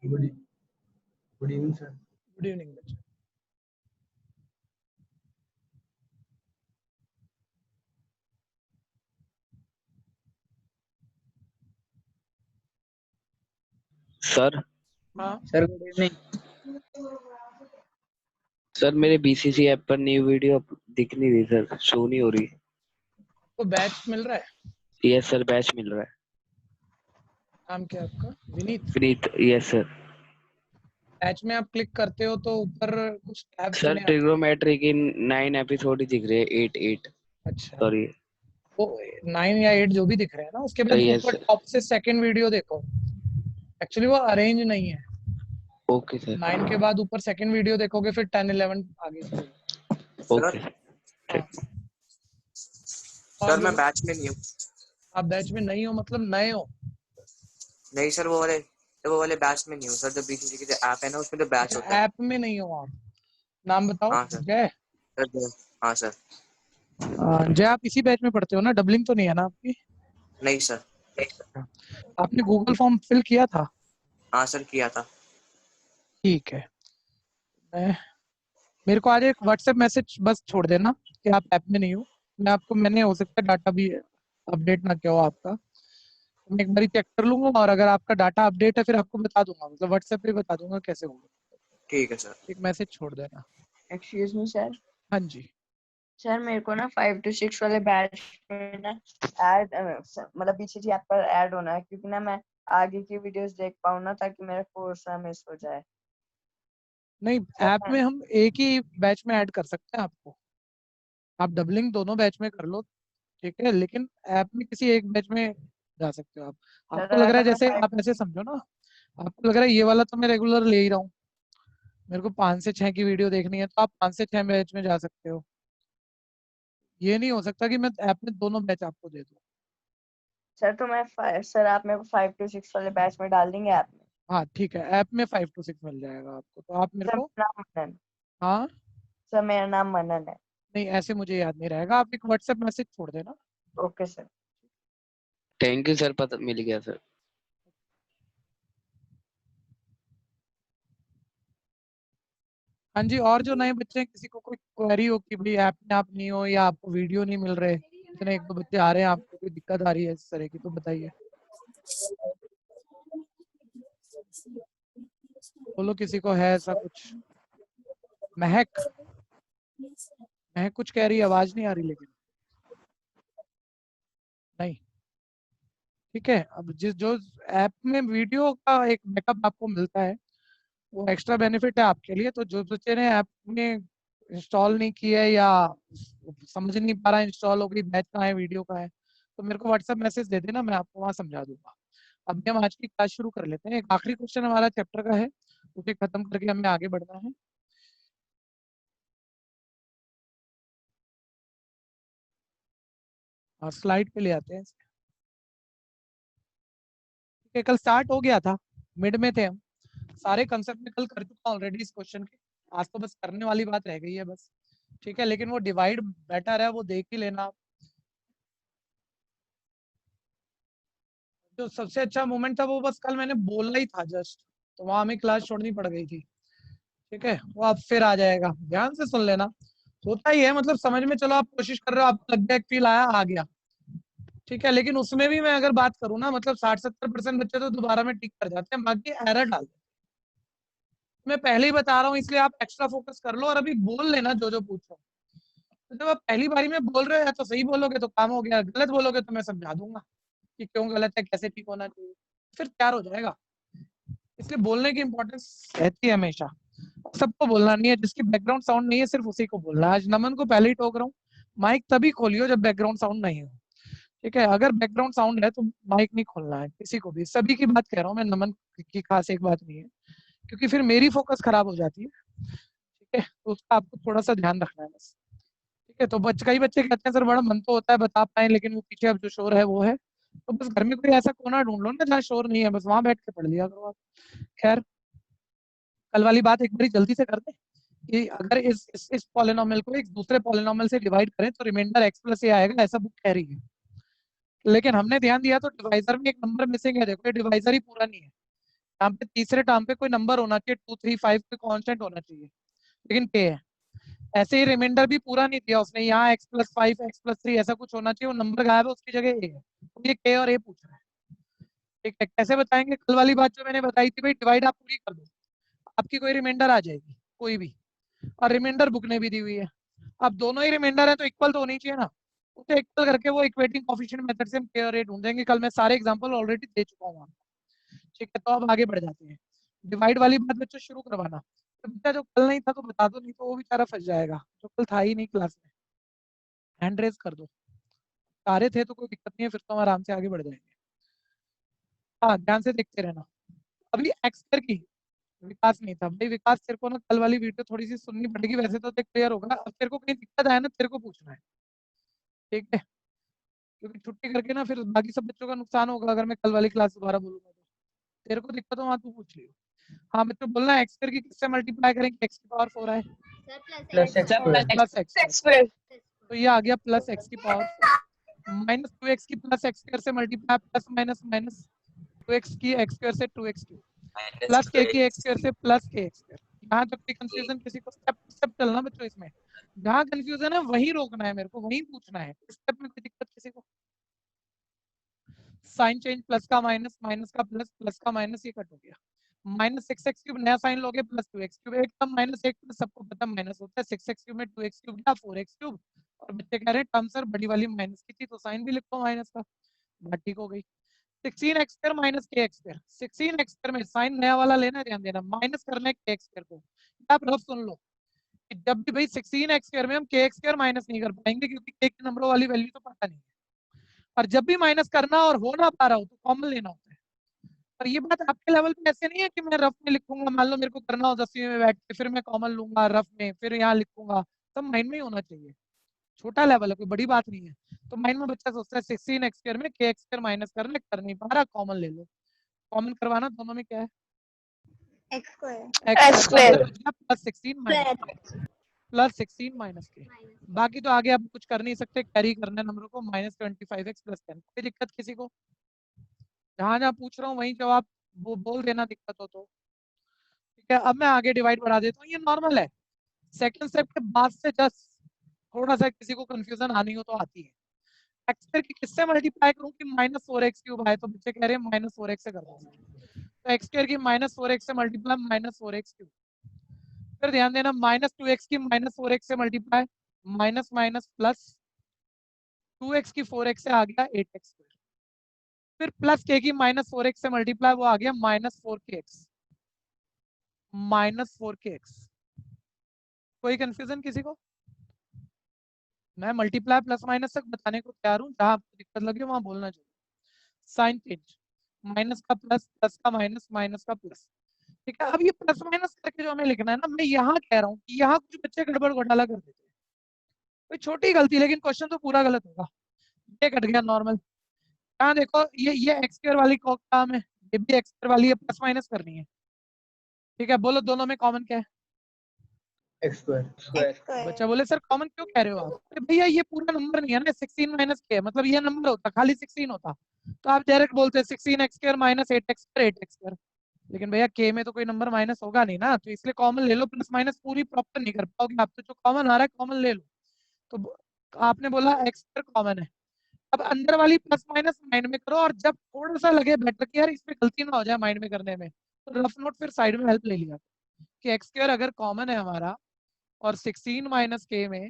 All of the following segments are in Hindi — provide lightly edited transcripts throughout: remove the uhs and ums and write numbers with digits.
Good evening sir. Good evening बच्चे। सर हाँ सर गुड इवनिंग सर। मेरे बीसीसी ऐप पर न्यू वीडियो दिख नहीं रही सर, शो नहीं हो रही। तो बैच मिल रहा है? यस सर, बैच मिल रहा है। नाम क्या है आपका? Vineet. Vineet, yes sir. Batch में आप क्लिक करते हो तो ऊपर कुछ टैब्स सर बने आते हैं। ट्रिग्नोमेट्रिक इन 9 एपिसोड ही दिख रहे हैं, 8 अच्छा, सॉरी। वो 9 या 8 जो भी दिख रहे हैं ना, उसके बाद यस ऊपर सर। टॉप से सेकंड वीडियो देखो। एक्चुअली वो अरेंज नहीं है। Okay sir. 9 के बाद ऊपर सेकंड वीडियो देखोगे, फिर 10 11 आगे चलेगा। ओके हाँ। और सर मैं बोलो। बैच में नहीं हूँ। आप बैच में नहीं हो मतलब नए हो? नहीं सर, वो वाले बैच में नहीं हूँ सर। जो बीसीसी की जो ऐप है ना, उसमें तो बैच होता है। ऐप में नहीं हो आप? नाम बताओ। हाँ सर। जय। हाँ सर। जय, आप इसी बैच में पढ़ते हो ना? डबलिंग तो नहीं है ना आपकी? नहीं सर। आपने गूगल फॉर्म फिल किया था? हाँ सर, किया था। ठीक है। मेरे को आज एक व्हाट्सएप मैसेज बस छोड़ देना कि आप ऐप में नहीं हो। मैंने हो सकता है डाटा भी अपडेट ना किया हो आपका। मैं एक बार चेक कर लूंगा, और अगर आपका डाटा अपडेट है फिर आपको बता दूंगा, मतलब व्हाट्सएप पे बता दूंगा कैसे होगा। ठीक है सर। एक मैसेज छोड़ देना। Excuse me sir. हाँ जी। सर मेरे को ना 5 to 6 वाले बैच में ना ऐड मतलब बीसीजी ऐप पर ऐड होना है, क्योंकि ना मैं आगे की वीडियोस देख पाऊँ ना, ताकि मेरा कोर्स ना मिस हो जाए। नहीं, ऐप में हम एक ही बैच में ऐड कर सकते हैं आपको। आप डबलिंग दोनों बैच में कर लो, ठीक है, लेकिन ऐप में किसी एक बैच में जा सकते हो आप। आपको सर लग रहा है अगर मैं जैसे, 5 आप ऐसे समझो ना, आपको लग रहा है ये वाला तो मैं रेगुलर ले ही रहा हूँ, मेरे को 5 से 6 की वीडियो देखनी है, तो आप 5 से 6 बैच में जा सकते हो। ये नहीं हो सकता कि मैं ऐप में दोनों बैच आपको दे दूं। सर तो सर आप मेरे को 5 to 6 वाले बैच में डाल देंगे ऐप में? हाँ ठीक है, ऐप में 5 to 6 मिल जाएगा आपको, तो आप मेरे सर को। मेरा नाम मनन। हाँ। सर मेरा नाम मनन है। नहीं, ऐसे मुझे याद नहीं रहेगा, आप एक व्हाट्सएप मैसेज छोड़ देना। Okay sir. Thank you sir, पता मिल गया सर। हाँ जी, और जो नए बच्चे हैं, किसी को कोई क्वेरी हो कि भाई ऐप में आप नहीं हो या आपको वीडियो नहीं मिल रहे, इतने 1 2 बच्चे आ रहे हैं, आपको कोई दिक्कत आ रही है इस तरह की, तो बताइए। बोलो, किसी को है ऐसा कुछ? महक महक कुछ कह रही है, आवाज नहीं आ रही लेकिन। नहीं, ठीक है। अब जिस जो ऐप में वीडियो का एक बैकअप आपको मिलता है, वो एक्स्ट्रा बेनिफिट है आपके लिए। तो जो बच्चे ने ऐप में इंस्टॉल नहीं किया है, या समझ नहीं पा रहा है इंस्टॉल हो गई, बैच कहाँ है, वीडियो कहाँ है, तो मेरे को व्हाट्सएप मैसेज दे देना, मैं आपको वहाँ समझा दूंगा। अभी हम आज की क्लास शुरू कर लेते हैं। एक आखिरी क्वेश्चन हमारा चैप्टर का है, उसे खत्म करके हमें आगे बढ़ना है। और स्लाइड पे ले आते हैं। ठीक है, कल स्टार्ट हो गया था, मिड में थे हम, सारे कंसेप्ट में कल कर चुका ऑलरेडी इस क्वेश्चन के। आज तो बस करने वाली बात रह गई है बस, ठीक है। लेकिन वो डिवाइड बेटर है, वो देख ही लेना आप। जो सबसे अच्छा मोमेंट था वो बस कल मैंने बोलना ही था जस्ट, तो वहां हमें क्लास छोड़नी पड़ गई थी, ठीक है। वो अब फिर आ जाएगा, ध्यान से सुन लेना। होता ही है, मतलब समझ में, चलो आप कोशिश कर रहे हो, आपको लग गया, एक फील आया, आ गया, ठीक है। लेकिन उसमें भी मैं अगर बात करूँ ना, मतलब 60-70% बच्चे तो दोबारा में टिक कर जाते हैं, बाकी एरर डाल देते हैं। मैं पहले ही बता रहा हूँ, इसलिए आप एक्स्ट्रा फोकस कर लो, और अभी बोल लेना जो जो पूछो। तो जब आप पहली बारी में बोल रहे हो तो सही बोलोगे तो काम हो गया, गलत बोलोगे तो मैं समझा दूंगा कि क्यों गलत है, कैसे ठीक होना चाहिए, फिर तैयार हो जाएगा। इसलिए बोलने की इंपॉर्टेंस रहती है हमेशा। सबको बोलना नहीं है, जिसकी बैकग्राउंड साउंड नहीं है सिर्फ उसी को बोलना है। आज नमन को पहले ही टोक रहा हूँ, माइक तभी खोलियो जब बैकग्राउंड साउंड नहीं हो, ठीक है। अगर बैकग्राउंड साउंड है तो माइक नहीं खोलना है किसी को भी, सभी की बात कह रहा हूँ मैं, नमन की खास एक बात नहीं है, क्योंकि फिर मेरी फोकस खराब हो जाती है, ठीक है। तो उसका आपको थोड़ा सा ध्यान रखना है बस, ठीक है। तो कई बच्चे कहते हैं सर बड़ा मन तो होता है बता पाए, लेकिन वो पीछे अब जो शोर है वो है, तो बस घर में कोई ऐसा कोना ढूंढ लो ना जहाँ शोर नहीं है, बस वहां बैठ के पढ़ लिया करो आप। खैर, कल वाली बात एक बारी जल्दी से कर दे कि अगर इस पॉलिनोमियल को एक दूसरे पॉलिनोमियल से डिवाइड करें तो रिमाइंडर एक्स प्लस ए आएगा, ऐसा बुक कह रही है। लेकिन हमने ध्यान दिया तो डिवाइजर में एक नंबर मिसिंग है, देखो ये डिवाइजर ही पूरा नहीं है, यहाँ पे तीसरे टर्म पे कोई नंबर होना चाहिए, 2 3 5 कोई कांस्टेंट होना चाहिए, लेकिन k है। ऐसे ही रिमाइंडर भी पूरा नहीं दिया उसने, यहाँ x+5 x+3 ऐसा कुछ होना चाहिए, वो नंबर गायब है, उसकी जगह a है। तो ये k और a पूछ रहा है। ठीक है, कैसे बताएंगे? कल वाली बात जो मैंने बताई थी भाई, डिवाइड आप पूरी कर दो, आपकी कोई रिमाइंडर आ जाएगी कोई भी, और रिमाइंडर बुक ने भी दी हुई है। अब दोनों ही रिमाइंडर है तो इक्वल तो होनी चाहिए ना, उसे इक्वल करके वो इक्वेटिंग कोएफिशिएंट मेथड से हम k और a ढूंढेंगे। कल मैं सारे एग्जांपल ऑलरेडी दे चुका हूँ। ठीक है, तो अब आगे बढ़ जाते हैं। डिवाइड वाली बात बच्चों शुरू करवाना, तो बच्चा जो कल नहीं था तो बता दो, नहीं तो वो बेचारा फंस जाएगा, जो कल था ही नहीं क्लास में। हैंड रेज कर दो, सारे थे तो कोई दिक्कत नहीं है, फिर तो हम आराम से आगे बढ़ जाएंगे। हाँ, ध्यान से देखते रहना। अभी एक्स कर की विकास नहीं था भाई, विकास तेरे को ना कल वाली वीडियो थोड़ी सी सुननी पड़ेगी, वैसे तो क्लियर होगा। अब तेरे को कहीं दिक्कत आए ना, तेरे को पूछना है, ठीक है? क्योंकि छुट्टी करके ना फिर बाकी सब बच्चों का नुकसान होगा अगर मैं कल वाली क्लास दोबारा बोलूंगा तो। तेरे को दिक्कत हो वहाँ तू पूछ लियो। हाँ बच्चों, बोलना एक्स कर की किससे मल्टीप्लाई करेंगे, एक्स की पावर 4 आए plus x square plus x, तो ये आ गया प्लस एक्स की पावर 4 माइनस 2x की प्लस एक्स स्क्वायर से multiply, plus minus minus 2x की एक्स स्क्वायर से 2x क्यूब, प्लस k की एक्स स्क्वायर से प्लस k एक्स स्क्वायर। यहाँ तक कोई कंफ्यूजन किसी को? स्टेप स्टेप चलना बच्चों, इसमें जहाँ कंफ्यूजन है वही रोकना है, मेरे को वही पूछना है। स्टेप में कोई दिक्कत किसी को? साइन चेंज, प्लस का माइनस, माइनस का प्लस, प्लस का माइनस, ये कट हो गया। माइनस 6x क्यूब नया साइन लोगे, प्लस 2x क्यूब, एक टर्म माइनस एक प्लस सबको पता माइनस होता है, 6x क्यूब में 2x क्यूब या 4x क्यूब, और बच्चे कह रहे हैं टर्म सर बड़ी वाली माइनस की थी तो साइन भी लिखो माइनस का, बात ठीक हो गई। 16x square minus kx square, 16x square में साइन नया वाला लेना, ध्यान देना, माइनस करना है kx स्क्वायर को। आप रफ सुन लो कि जब भी भाई 16x स्क्वायर में हम kx स्क्वायर माइनस नहीं कर पाएंगे, क्योंकि k के नंबरों वाली वैल्यू तो पता नहीं है, और जब भी माइनस करना और हो ना पा रहा हो तो कॉमन लेना होता है। और ये बात आपके लेवल पे ऐसे नहीं है कि मैं रफ में लिखूंगा, मान लो मेरे को करना हो 10वीं में बैठ के, फिर मैं कॉमन लूंगा रफ में, फिर यहाँ लिखूंगा, सब माइंड में ही होना चाहिए। छोटा लेवल है, कोई बड़ी बात नहीं है। तो माइंड में बच्चा सोचता है 16x स्क्वायर में kx स्क्वायर माइनस करना, कर नहीं पा रहा, कॉमन ले लो। कॉमन करवाना दोनों में क्या है? X square x square plus 16 minus plus 16 minus के, बाकी तो आगे आप कुछ कर नहीं सकते, कैरी करना है नंबरों को, माइनस 25x प्लस 10। कोई दिक्कत किसी को? जहां जहां पूछ रहा हूँ वहीं जवाब वो बोल देना दिक्कत हो तो। ठीक है, अब मैं आगे डिवाइड बढ़ा देता हूँ, ये नॉर्मल है। सेकंड स्टेप के बाद से जस्ट थोड़ा सा किसी को कंफ्यूजन आनी हो तो आती है। एक्स स्क्वायर की किससे मल्टीप्लाई करूं कि माइनस 4x क्यूब आए, तो बच्चे कह रहे हैं माइनस 4x से कर दो, तो एक्स स्क्वायर की माइनस 4x से मल्टीप्लाई माइनस 4x क्यूब, फिर ध्यान देना माइनस 2x की माइनस 4x से multiply, minus minus plus 2x की 4x से आ गया 8x स्क्वायर, फिर प्लस k की माइनस 4x से मल्टीप्लाई, वो आ गया माइनस 4kx, माइनस 4kx। कोई कंफ्यूजन किसी को? मैं मल्टीप्लाई प्लस माइनस तक बताने को तैयार हूँ, जहां आपको दिक्कत लगे वहां बोलना चाहिए। साइन चेंज, माइनस का प्लस, प्लस का माइनस, माइनस का प्लस। ठीक है, अब ये प्लस माइनस करके जो हमें लिखना है ना, मैं यहाँ कह रहा हूँ कि यहाँ कुछ बच्चे गड़बड़ घोटाला कर देते हैं, कोई छोटी गलती, लेकिन क्वेश्चन तो पूरा गलत होगा। ये कट गया नॉर्मल, यहाँ देखो ये एक्स स्क्वायर वाली काम है, ये भी एक्स स्क्वायर वाली है, प्लस माइनस करनी है। ठीक है, बोलो दोनों में कॉमन क्या है? X square. बच्चा बोले सर कॉमन क्यों कह रहे हो आप? अरे भैया ये पूरा नंबर नहीं है ना, 16 माइनस के, मतलब ये नंबर होता खाली 16 होता तो आप डायरेक्ट बोलते 16x square minus 8x square 8x square, लेकिन भैया के में तो कोई नंबर माइनस होगा नहीं ना, तो इसलिए कॉमन ले लो। प्लस माइनस पूरी प्रॉपर नहीं कर पाओगे आप, तो जो कॉमन आ रहा है कॉमन ले लो। तो आपने बोला एक्स स्क्वायर कॉमन है, अब अंदर वाली प्लस माइनस माइंड में करो, और जब थोड़ा सा लगे बेटर कि यार इसमें गलती ना हो जाए माइंड में करने में, तो रफ नोट फिर साइड में हेल्प ले लिया कि एक्स स्क्वायर अगर कॉमन है हमारा और 16 माइनस के में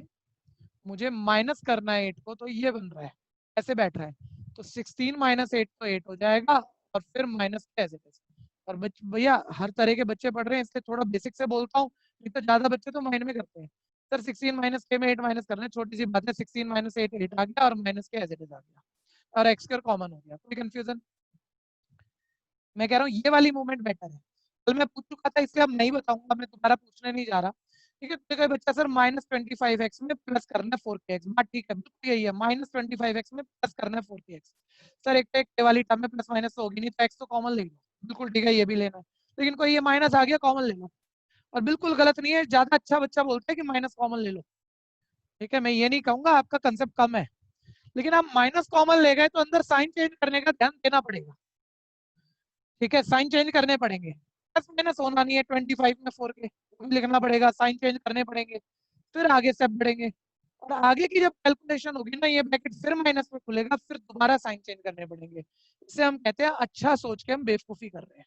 मुझे माइनस करना है 8 को, तो ये बन रहा है, ऐसे बैठ रहा है, तो 16 माइनस 8 तो 8 हो जाएगा, और फिर माइनस कैसे कैसे। और भैया हर तरह के बच्चे पढ़ रहे हैं, इसलिए थोड़ा बेसिक से बोलता हूँ, नहीं तो ज्यादा बच्चे तो माइंड में करते हैं। सर 16 माइनस के में 8 माइनस करना है, छोटी सी बात है, 16 माइनस 8 8 आ गया, और माइनस के एज इट इज आ गया, और एक्स स्क्वायर कॉमन हो गया। कोई कंफ्यूजन? मैं कह रहा हूँ ये वाली मूवमेंट बेटर है, कल मैं पूछ चुका था इसलिए अब नहीं बताऊंगा, मैं दोबारा पूछने नहीं जा रहा। ठीक है, तो कोई बच्चा सर माइनस 25x में प्लस करना है 4kx, बात ठीक है, बिल्कुल यही है, माइनस 25x में प्लस करना है 4kx। सर एक तो एक वाली टर्म में प्लस माइनस तो होगी नहीं, तो x तो कॉमन ले लो, बिल्कुल ठीक है, ये भी लेना है, लेकिन कोई ये माइनस आ गया कॉमन ले लो, और बिल्कुल गलत नहीं है, ज्यादा अच्छा बच्चा बोलता है कि माइनस कॉमन ले लो। ठीक है, मैं ये नहीं कहूंगा आपका कंसेप्ट कम है, लेकिन आप माइनस कॉमन ले गए तो अंदर साइन चेंज करने का ध्यान देना पड़ेगा। ठीक है, साइन चेंज करने पड़ेंगे, प्लस माइनस होना नहीं है 25 में 4 के लिखना पड़ेगा, साइन चेंज करने पड़ेंगे, फिर आगे स्टेप बढ़ेंगे और आगे की जब कैलकुलेशन होगी ना ये ब्रैकेट फिर माइनस में खुलेगा, फिर दोबारा साइन चेंज करने पड़ेंगे। इसे हम कहते हैं अच्छा सोच के हम बेवकूफी कर रहे हैं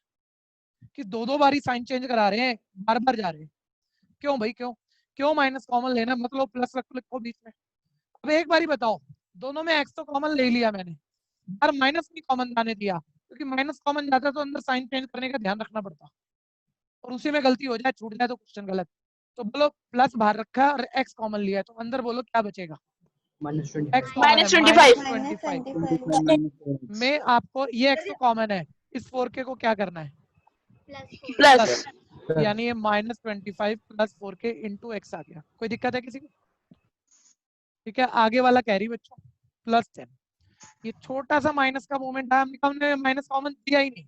कि दो बारी साइन चेंज करा रहे हैं, बार बार जा रहे हैं। क्यों भाई क्यों क्यों माइनस कॉमन लेना, मतलब प्लस लिखो बीच में। अब एक बारी बताओ, दोनों में एक्स तो कॉमन ले लिया मैंने, बार माइनस नहीं कॉमन जाने दिया, क्योंकि माइनस कॉमन जाता तो अंदर साइन चेंज करने का ध्यान रखना पड़ता और उसी में गलती हो जाए, छूट जाए तो क्वेश्चन गलत। तो बोलो प्लस बाहर रखा और एक्स कॉमन लिया है, तो अंदर बोलो क्या बचेगा, एक्स कॉमन है -25 में आपको ये एक्स तो कॉमन है, इस 4k को क्या करना है प्लस, यानी ये -25 + 4k × x आ गया। कोई दिक्कत है किसी को? ठीक है, आगे वाला कैरी बच्चों +10। ये छोटा सा माइनस का मूवमेंट है, हमने माइनस कॉमन दिया ही नहीं,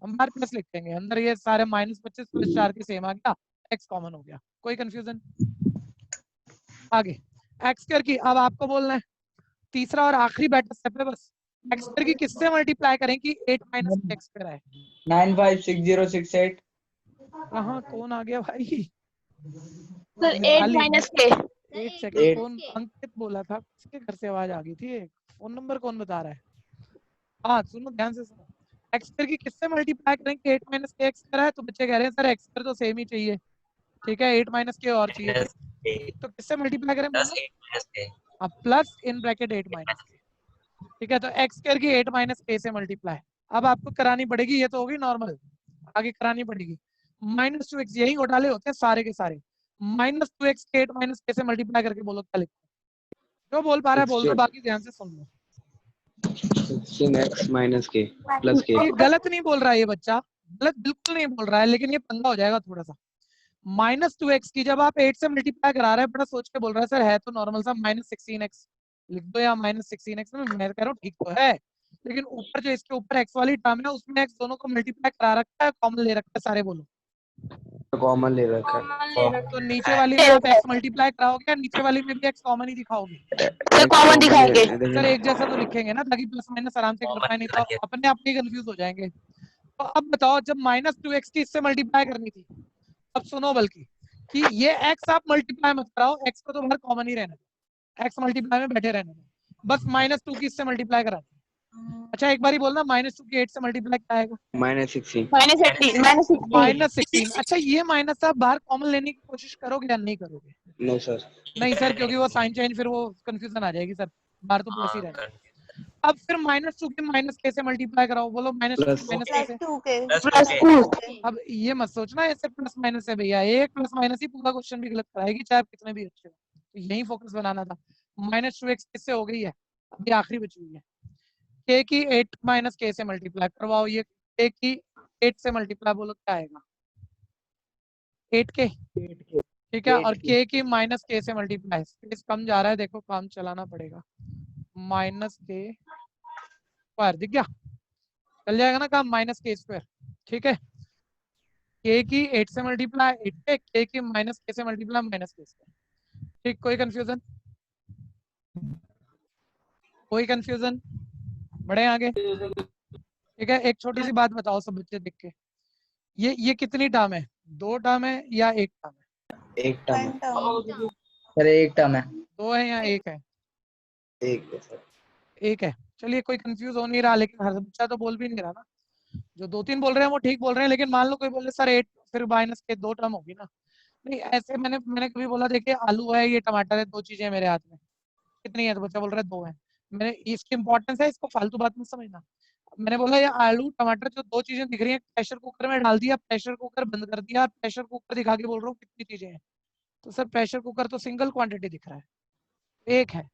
हम बाहर प्लस लिख देंगे, अंदर ये सारे -25 + 4 के सेम आ गया, x कॉमन हो गया। कोई कंफ्यूजन? आगे x² की अब आपको बोलना है, तीसरा और आखिरी बेटर स्टेप है बस, x² की किससे मल्टीप्लाई करें कि 8 - x² आए। 956068 कहाँ कौन आ गया भाई? Sir 8 - k। एक सेकंड, कौन अंकित बोला था, किसके घर से आवाज आ गई थी? एक फोन नंबर कौन बता रहा है? हाँ सुनो ध्यान से सुनो, x² की किससे मल्टीप्लाई करेंगे 8 - k x² है, तो बच्चे कह रहे हैं सर x² तो सेम ही चाहिए, ठीक है 8 - k और चाहिए, तो किससे मल्टीप्लाई करें? अब प्लस इन ब्रैकेट 8 - k, ठीक है, तो x² की 8 - k से मल्टीप्लाई। अब आपको करानी पड़ेगी, ये तो होगी नॉर्मल, आगे करानी पड़ेगी -2x, यही घोटाले होते हैं सारे के सारे, -2x के 8 - k से मल्टीप्लाई करके बोलो क्या लिखते हैं? जो बोल पा रहा है बोल दो, बाकी ध्यान से सुन लो। 16x - k + k। ये गलत नहीं बोल रहा है ये बच्चा, गलत बिल्कुल नहीं बोल रहा है, लेकिन ये पंगा हो जाएगा थोड़ा सा। -2x की जब आप 8 से मल्टीप्लाई करा रहे हैं, बड़ा सोच के बोल रहा है सर, है तो नॉर्मल सा -16x लिख दो या -16x, मैं कह रहा हूँ ठीक तो है, लेकिन ऊपर जो इसके ऊपर x वाली टर्म है उसमें x दोनों को मल्टीप्लाई करा रखा है, कॉमन ले रखा है सारे, बोलो कॉमन ले रखा है। तो नीचे वाली में आप x मल्टीप्लाई कराओगे या नीचे वाली में भी x कॉमन ही दिखाओगे? सर कॉमन दिखाएंगे। सर एक जैसा तो लिखेंगे ना, ताकि प्लस माइनस आराम से कर पाए, नहीं तो अपने आप ही कंफ्यूज हो जाएंगे। तो अब बताओ, जब -2x की इससे मल्टीप्लाई करनी थी, अब सुनो बल्कि कि ये x आप मल्टीप्लाई मत कराओ, x को तो बाहर कॉमन ही रहने दो, x मल्टीप्लाई में बैठे रहने दो, बस -2 की इससे मल्टीप्लाई करा दो। अच्छा एक बारी बोलना, -2 की 8 से मल्टीप्लाई क्या आएगा? -16। -16। अच्छा ये माइनस आप बाहर कॉमन लेने की कोशिश करोगे या नहीं करोगे? No sir. नहीं सर, क्योंकि वो साइन चेंज फिर वो कंफ्यूजन आ जाएगी सर, बाहर तो प्लस ही रहना। अब फिर -2 के -k से मल्टीप्लाई कराओ, बोलो -2 के -k से। +2 अब ये मत सोचना ऐसे प्लस माइनस है भैया, एक प्लस माइनस ही पूरा क्वेश्चन भी गलत कराएगी, चाहे आप कितने भी अच्छे हो, तो यही फोकस बनाना था। -2x किससे हो गई है, अभी आखिरी बची हुई है, k की 8 - k से मल्टीप्लाई करवाओ, ये k की 8 से मल्टीप्लाई, बोलो क्या आएगा? 8k, ठीक है, और k की -k से मल्टीप्लाई, स्पेस कम जा रहा है, देखो काम चलाना पड़ेगा, -k² दिख गया, चल जाएगा ना काम, -k², ठीक है, k की 8 से मल्टीप्लाई 8k, k की -k से मल्टीप्लाई -k², ठीक। कोई कंफ्यूजन? कोई कंफ्यूजन? बढ़े आगे, ठीक है। एक छोटी सी बात बताओ सब बच्चे देख के, ये कितनी टर्म है, 2 टर्म है या 1 टर्म है? एक टर्म है। सर एक टर्म है। 2 है या 1 है? एक है सर। 1 है। चलिए कोई कंफ्यूज हो नहीं रहा, लेकिन हर बच्चा तो बोल भी नहीं रहा ना, जो 2-3 बोल रहे हैं वो ठीक बोल रहे हैं, लेकिन मान लो कोई बोले सर 8 फिर -k 2 टर्म होगी ना, नहीं ऐसे मैंने कभी बोला देखिए आलू है, ये टमाटर है, 2 चीजें मेरे हाथ में, कितनी है? तो बच्चा बोल रहा है 2 है। मैंने इसकी इंपॉर्टेंस है, इसको फालतू बात मत समझना। मैंने बोला ये आलू टमाटर जो 2 चीजें दिख रही हैं, प्रेशर कुकर में डाल दिया, प्रेशर कुकर बंद कर दिया, प्रेशर कुकर दिखा के बोल रहा हूँ कितनी चीजें हैं, तो सर प्रेशर कुकर तो सिंगल क्वांटिटी दिख रहा है, 1 है।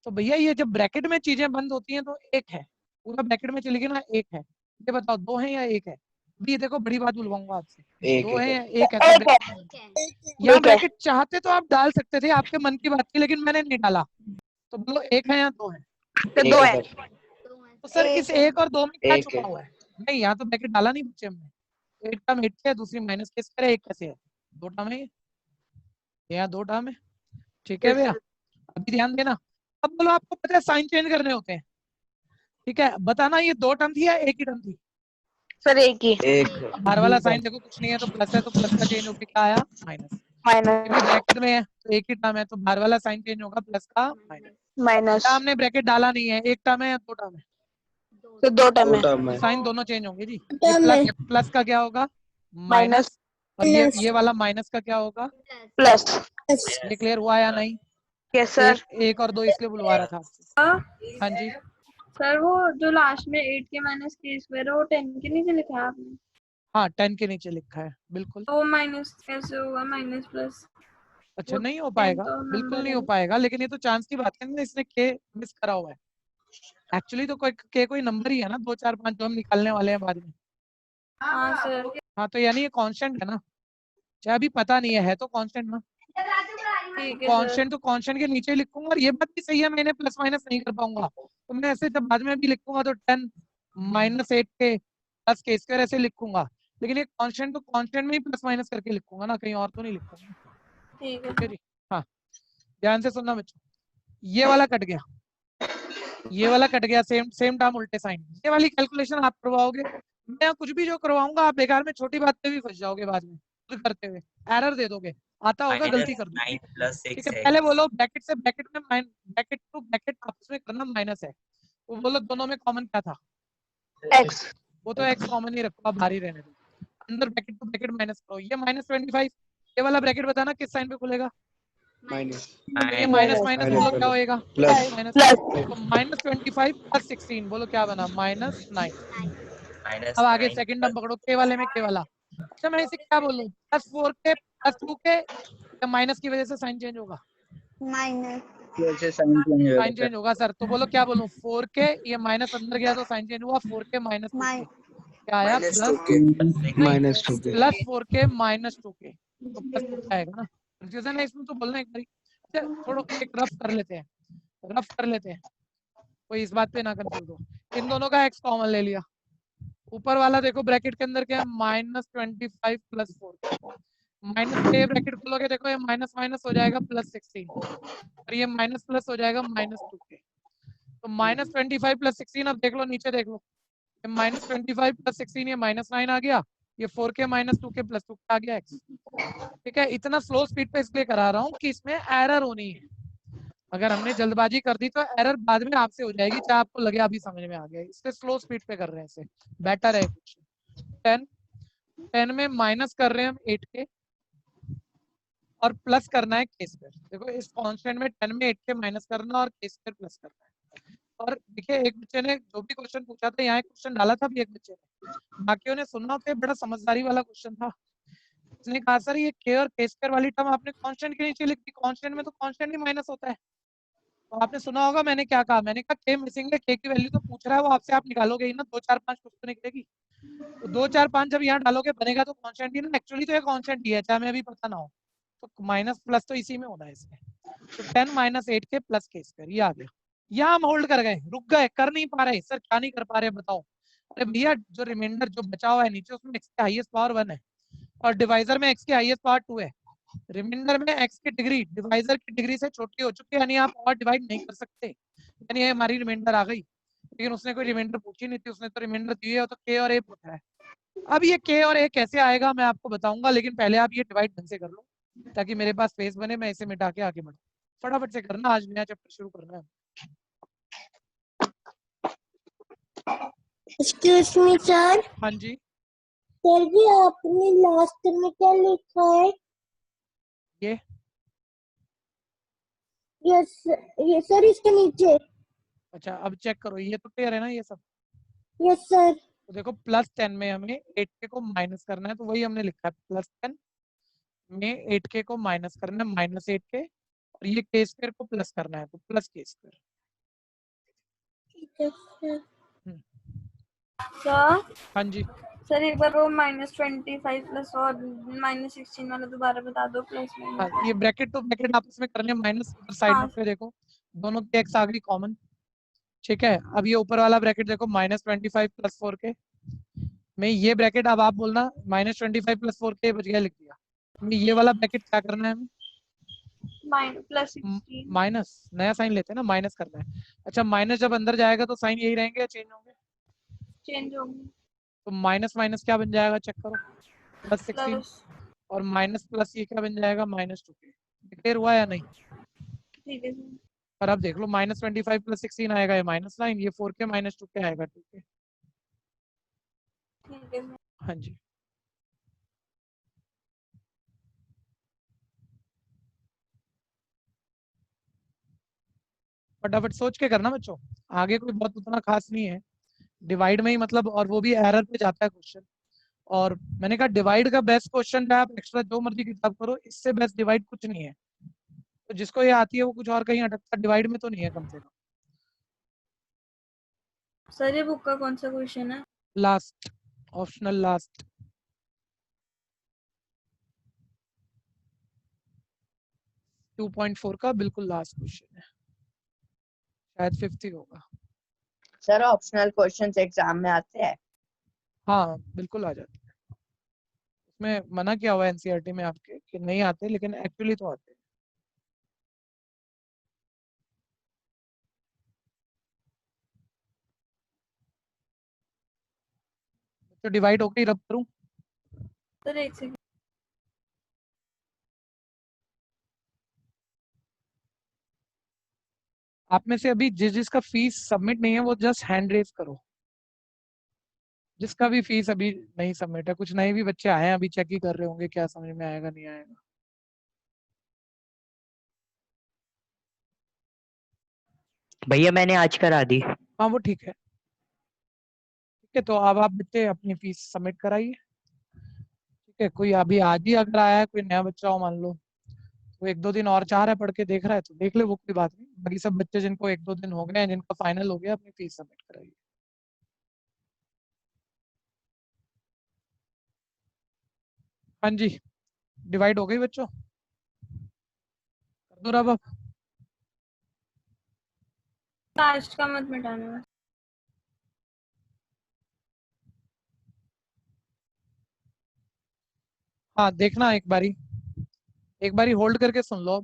तो भैया ये जब ब्रैकेट में चीजें बंद होती हैं तो 1 है, पूरा ब्रैकेट में चली गई ना 1 है। ये बताओ 2 है या 1 है? भी ये देखो बड़ी बात बुलवाऊंगा आपसे, 2 है या 1 है? तो यहाँ ब्रैकेट चाहते तो आप डाल सकते थे, आपके मन की बात थी, लेकिन मैंने नहीं डाला, तो बोलो 1 है या 2 है? 2 है। तो सर इस 1 और 2 में क्या छुपा हुआ है? नहीं यहाँ तो ब्रैकेट डाला नहीं बच्चे हमने, 8 टर्म 8 है, दूसरी -k², 1 कैसे है? 2 टर्म है, ये यहाँ 2 टर्म है, ठीक है भैया, अभी ध्यान देना। अब बोलो आपको पता है साइन चेंज करने होते हैं, ठीक है, बताना ये 2 टर्म थी या 1 ही टर्म थी? सर एक ही एक बाहर वाला साइन देखो कुछ नहीं है तो प्लस है, तो प्लस का चेंज होकर क्या आया माइनस। माइनस क्योंकि ब्रैकेट में है तो एक ही टर्म है तो बाहर वाला साइन चेंज होगा प्लस का माइनस। माइनस क्या हमने ब्रैकेट डाला नहीं है, एक टर्म है या दो टर्म है? तो दो टर्म दो है टर्म तो है। साइन दोनों चेंज होंगे जी। ये प्लस प्लस का क्या होगा माइनस माइनस, और ये वाला माइनस का क्या होगा। प्लस। ये क्लियर हुआ या नहीं? Yes sir. एक और दो इसलिए बुलवा रहा था आपसे। हाँ जी सर वो जो लास्ट में 8 के माइनस के स्क्वायर है वो 10 के नीचे लिखा है आपने, हाँ 10 के नीचे लिखा है बिल्कुल। तो माइनस कैसे होगा, माइनस प्लस? अच्छा वो नहीं हो 10 पाएगा, तो बिल्कुल नंबर नहीं है हो ना। पाएगा, लेकिन ये तो चांस की बात है ना, इसने के मिस करा हुआ है। एक्चुअली तो कोई नंबर ही है ना, 2 4 5 जो हम निकालने वाले हैं बाद में। हाँ सर। हाँ तो यानी ये कांस्टेंट है ना, चाहे अभी पता नहीं है तो कांस्टेंट ना। ठीक है सर। कांस्टेंट तो कांस्टेंट के नीचे ही लिखूंगा, और ये बात भी सही है मैंने प्लस माइनस नहीं कर पाऊंगा तो मैं ऐसे जब बाद में भी लिखूंगा तो 10 माइनस 8 के प्लस के स्क्वायर ऐसे लिखूंगा, लेकिन ये कांस्टेंट तो कांस्टेंट में ही प्लस माइनस करके लिखूंगा ना, कहीं और तो नहीं लिखूंगा। ठीक है ठीक है जी। हाँ ध्यान से सुनना बच्चों, ये वाला कट गया, ये वाला कट गया, सेम सेम टर्म उल्टे साइन। ये वाली कैलकुलेशन आप करवाओगे, मैं कुछ भी जो करवाऊंगा आप बेकार में छोटी बात पे भी फंस जाओगे बाद में खुद करते हुए, एरर दे दोगे, आता होगा गलती कर दो। 9 प्लस ठीक 6 है है। पहले बोलो ब्रैकेट से ब्रैकेट में ब्रैकेट टू ब्रैकेट आपस में करना माइनस है, तो बोलो दोनों में कॉमन क्या था, एक्स। वो तो एक्स कॉमन ही रखो, आप भारी रहने दो। अंदर ब्रैकेट टू ब्रैकेट माइनस करो, ये -25, ये वाला ब्रैकेट बताना किस साइन पे खुलेगा। माइनस ये माइनस माइनस बोलो क्या होएगा प्लस माइनस। प्लस तो -25 + 16 बोलो क्या बना -9। माइनस अब आगे 9 सेकंड टर्म पकड़ो, के वाले में के वाला। अच्छा मैं इसे क्या बोलूं, +4 के +2 के, या माइनस की वजह से साइन चेंज होगा, जैसे साइन चेंज साइन चेंज होगा सर, तो बोलो क्या बोलूं 4 के, ये माइनस अंदर गया तो साइन चेंज हुआ, 4 के -2 के क्या आया -2 प्लस, के नहीं -2 के +4 के -2 के, तो प्लस आएगा ना। कंफ्यूजन है इसमें तो बोलना एक बारी। अच्छा छोड़ो, एक रफ कर लेते हैं, रफ कर लेते हैं, कोई इस बात पे ना कंफ्यूज हो। इन दोनों का x कॉमन ले लिया, ऊपर वाला देखो ब्रैकेट के अंदर क्या है -25 + 4, माइनस के ब्रैकेट खोलोगे देखो ये माइनस माइनस हो जाएगा +16, और ये माइनस प्लस हो जाएगा -2 के, तो -25 + 16, अब देख लो नीचे देख लो, ये -25 + 16 ये -9 आ गया, ये 4 के -2 के +2 के आ गया x। ठीक है इतना स्लो स्पीड पे इसलिए करा रहा हूँ कि इसमें एरर होनी है, अगर हमने जल्दबाजी कर दी तो एरर बाद में आपसे हो जाएगी, चाहे आपको लगे अभी समझ में आ गया, इसलिए स्लो स्पीड पे कर रहे हैं, इसे बेटर है कुछ। 10 में माइनस कर रहे हैं हम 8 के, और प्लस करना है के स्क्वायर। देखो इस कांस्टेंट में 10 में 8 के माइनस करना और के स्क्वायर प्लस करना है। और देखिए एक बच्चे ने जो भी क्वेश्चन पूछा था, यहाँ एक क्वेश्चन डाला था भी एक बच्चे ने, बाकियों ने सुनना तो बड़ा समझदारी वाला क्वेश्चन था। उसने कहा सर ये के और के स्क्वायर वाली टर्म आपने कांस्टेंट के नीचे लिख दी, कांस्टेंट में तो कांस्टेंट ही माइनस होता है। तो आपने सुना होगा मैंने क्या कहा, मैंने कहा के मिसिंग है, के की वैल्यू तो पूछ रहा है वो आपसे, आप निकालोगे ही ना, 2 4 5 कुछ तो निकलेगी, तो 2 4 5 जब यहाँ डालोगे बनेगा तो कांस्टेंट ही ना, एक्चुअली तो ये कांस्टेंट ही है चाहे हमें अभी पता ना हो, तो माइनस प्लस तो इसी में होना है इसमें, तो 10 - 8 के प्लस के स्क्वायर, ये आ गया। यहाँ हम होल्ड कर गए, रुक गए, कर नहीं पा रहे सर, क्या नहीं कर पा रहे बताओ। अरे भैया जो रिमाइंडर जो बचा हुआ है नीचे उसमें x की हाईएस्ट पावर 1 है, और डिवाइजर में x की हाईएस्ट पावर 2 है, रिमाइंडर में x की डिग्री डिवाइजर की डिग्री से छोटी हो चुकी है, यानी आप और डिवाइड नहीं कर सकते, यानी ये हमारी रिमाइंडर आ गई, लेकिन उसने कोई रिमाइंडर पूछी नहीं थी, उसने तो रिमाइंडर दी है, तो k और a पूछा है। अब ये k और a कैसे आएगा मैं आपको बताऊंगा, लेकिन पहले आप ये डिवाइड ढंग से कर लो ताकि मेरे पास स्पेस बने, मैं इसे मिटा के आगे बढ़ूं। फटाफट से करना, आज नया चैप्टर शुरू करना है। Excuse me sir. हाँ जी सर जी आपने लास्ट में क्या लिखा है? ये यस ये सर इसके नीचे। अच्छा अब चेक करो, ये तो क्लियर है ना ये सब। Yes sir. तो देखो +10 में हमें 8k को माइनस करना है, तो वही हमने लिखा है, +10 में 8k को माइनस करना है -8k, और ये k स्क्वायर को प्लस करना है, तो प्लस k स्क्वायर। ठीक है सर। सर हाँ जी सर एक बार वो -25 प्लस और -16 वाला दोबारा बता दो, प्लस हाँ, माइनस। ये ब्रैकेट तो ब्रैकेट आपस में करने माइनस, साइड हाँ। नोट पे देखो दोनों की x आ गई कॉमन। ठीक है अब ये ऊपर वाला ब्रैकेट देखो -25 + 4k में, ये ब्रैकेट अब आप बोलना -25 + 4k बच गया, लिख दिया। हमें ये वाला ब्रैकेट क्या करना है, हमें +16 माइनस, नया साइन लेते हैं ना, माइनस करना है। अच्छा माइनस जब अंदर जाएगा तो साइन यही रहेंगे या चेंज होंगे? चेंज होंगे। तो माइनस माइनस क्या बन जाएगा, चेक करो, प्लस 16, प्लस और माइनस प्लस ये क्या बन जाएगा, -2k। क्लियर हुआ या नहीं? ठीक है सर। और अब देख लो, -25 + 16 आएगा, ये -9, ये 4k -2k आएगा, 2k। ठीक है सर। हाँ जी। फटाफट सोच के करना बच्चों, आगे कोई बहुत उतना खास नहीं है, डिवाइड में ही मतलब, और वो भी एरर पे जाता है क्वेश्चन। और मैंने कहा डिवाइड का बेस्ट क्वेश्चन है, आप एक्स्ट्रा जो मर्जी किताब करो, इससे बेस्ट डिवाइड कुछ नहीं है। तो जिसको ये आती है वो कुछ और कहीं अटकता, डिवाइड में तो नहीं है कम से कम। सर ये बुक का कौन सा क्वेश्चन है? लास्ट, ऑप्शनल लास्ट, 2.4 का बिल्कुल लास्ट क्वेश्चन है, शायद 50 होगा। सर ऑप्शनल क्वेश्चंस एग्जाम में आते हैं? हाँ बिल्कुल आ जाते हैं, उसमें मना किया हुआ है एनसीईआरटी में आपके कि नहीं आते, लेकिन एक्चुअली तो आते हैं। तो डिवाइड होके ही रब करूं? सर एक सेकंड। आप में से अभी जिसका फीस सबमिट नहीं है वो जस्ट हैंड रेज करो, जिसका भी फीस अभी नहीं सबमिट है। कुछ नए भी बच्चे आए हैं, अभी चेक ही कर रहे होंगे क्या समझ में आएगा नहीं आएगा। भैया मैंने आज करा दी। हाँ वो ठीक है, ठीक है। तो अब आप बच्चे अपनी फीस सबमिट कराइए, ठीक है। कोई अभी आज ही अगर आया है, कोई नया बच्चा हो मान लो, तो 1-2 दिन और चाह रहा है, पढ़ के देख रहा है तो देख ले, वो कोई बात नहीं। बाकी सब बच्चे जिनको 1-2 दिन हो गए हैं, जिनका फाइनल हो गया, अपनी फीस सबमिट कराइए। हाँ जी, डिवाइड हो गई बच्चों, कर दो रब अब। लास्ट का मत मिटाना बस। हाँ देखना, एक बारी होल्ड करके सुन लो,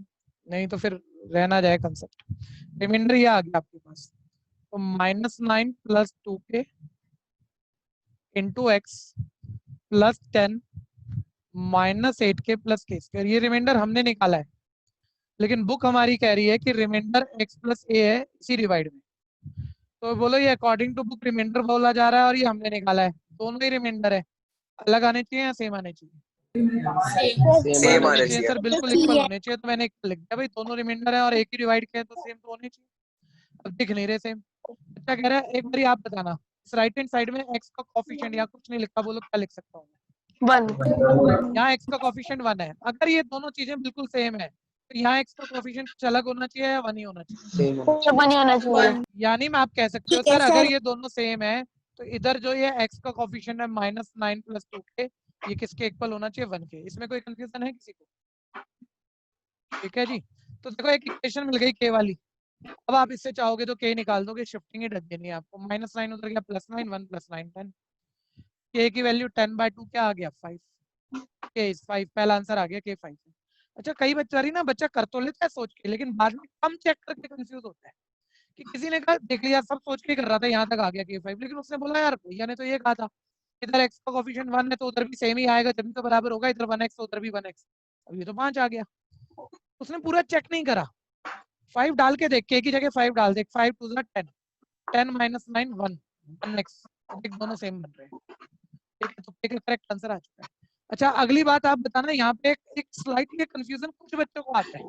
नहीं तो फिर रह ना जाए कंसेप्ट। रिमाइंडर ये आ गया आपके पास, तो -9 + 2k × x + 10 -8k + k²। ये रिमाइंडर हमने निकाला है, लेकिन बुक हमारी कह रही है कि रिमाइंडर x + a है इसी डिवाइड में। तो बोलो ये अकॉर्डिंग टू बुक रिमाइंडर बोला जा रहा है और ये हमने निकाला है, दोनों ही रिमाइंडर है। अलग आने चाहिए या सेम आने चाहिए? सेम आने चाहिए। सर बिल्कुल इक्वल होने चाहिए, तो मैंने लिख दिया भाई, दोनों रिमाइंडर है और एक ही डिवाइड किया है तो सेम तो होने चाहिए। अब दिख नहीं रहे सेम। अच्छा कह रहा है, एक बारी आप बताना, इस राइट हैंड साइड में x का कोफिशिएंट या कुछ नहीं लिखा, बोलो क्या लिख सकता हूँ? 1। यहाँ x का कोफिशिएंट 1 है। अगर ये दोनों चीजें बिल्कुल सेम है, तो यहाँ x का कोफिशिएंट कुछ अलग होना चाहिए या 1 ही होना चाहिए? सब बनी होना चाहिए। यानी मैं आप कह सकते हो ठीक है सर, अगर सर। ये दोनों सेम है तो इधर जो ये x का कोफिशिएंट है -9 + 2k, ये किसके इक्वल होना चाहिए? 1 के। इसमें कोई कंफ्यूजन है किसी को? ठीक है जी। तो देखो एक इक्वेशन मिल गई k वाली। अब आप इससे चाहोगे तो k निकाल दोगे, शिफ्टिंग ही ढक देनी है आपको। -9 उधर गया, +9, 1 + 9 10। k की वैल्यू 10/2 क्या आ गया? 5। k is 5, पहला आंसर आ गया, k 5 है। अच्छा कई बच्चा कर तो लेता है सोच के, लेकिन बाद में कम चेक करके कंफ्यूज होता है कि किसी ने कहा देख लिया, सब सोच के कर रहा था, यहाँ तक आ गया k 5, लेकिन उसने बोला यार भैया ने तो ये कहा था, इधर x का कोफिशिएंट 1 है तो उधर भी सेम ही आएगा, जब भी तो बराबर होगा, इधर 1x तो उधर भी 1x। अब ये तो 5 आ गया। उसने पूरा चेक नहीं करा, 5 डाल के देख, k की जगह 5 डाल देख, 5 2 10, 10 - 9 1, 1x। देख दोनों सेम बन रहे हैं, ठीक है। तो k का करेक्ट आंसर आ चुका है। अच्छा अगली बात आप बताना, यहाँ पे एक स्लाइटली कंफ्यूजन कुछ बच्चों को आता है,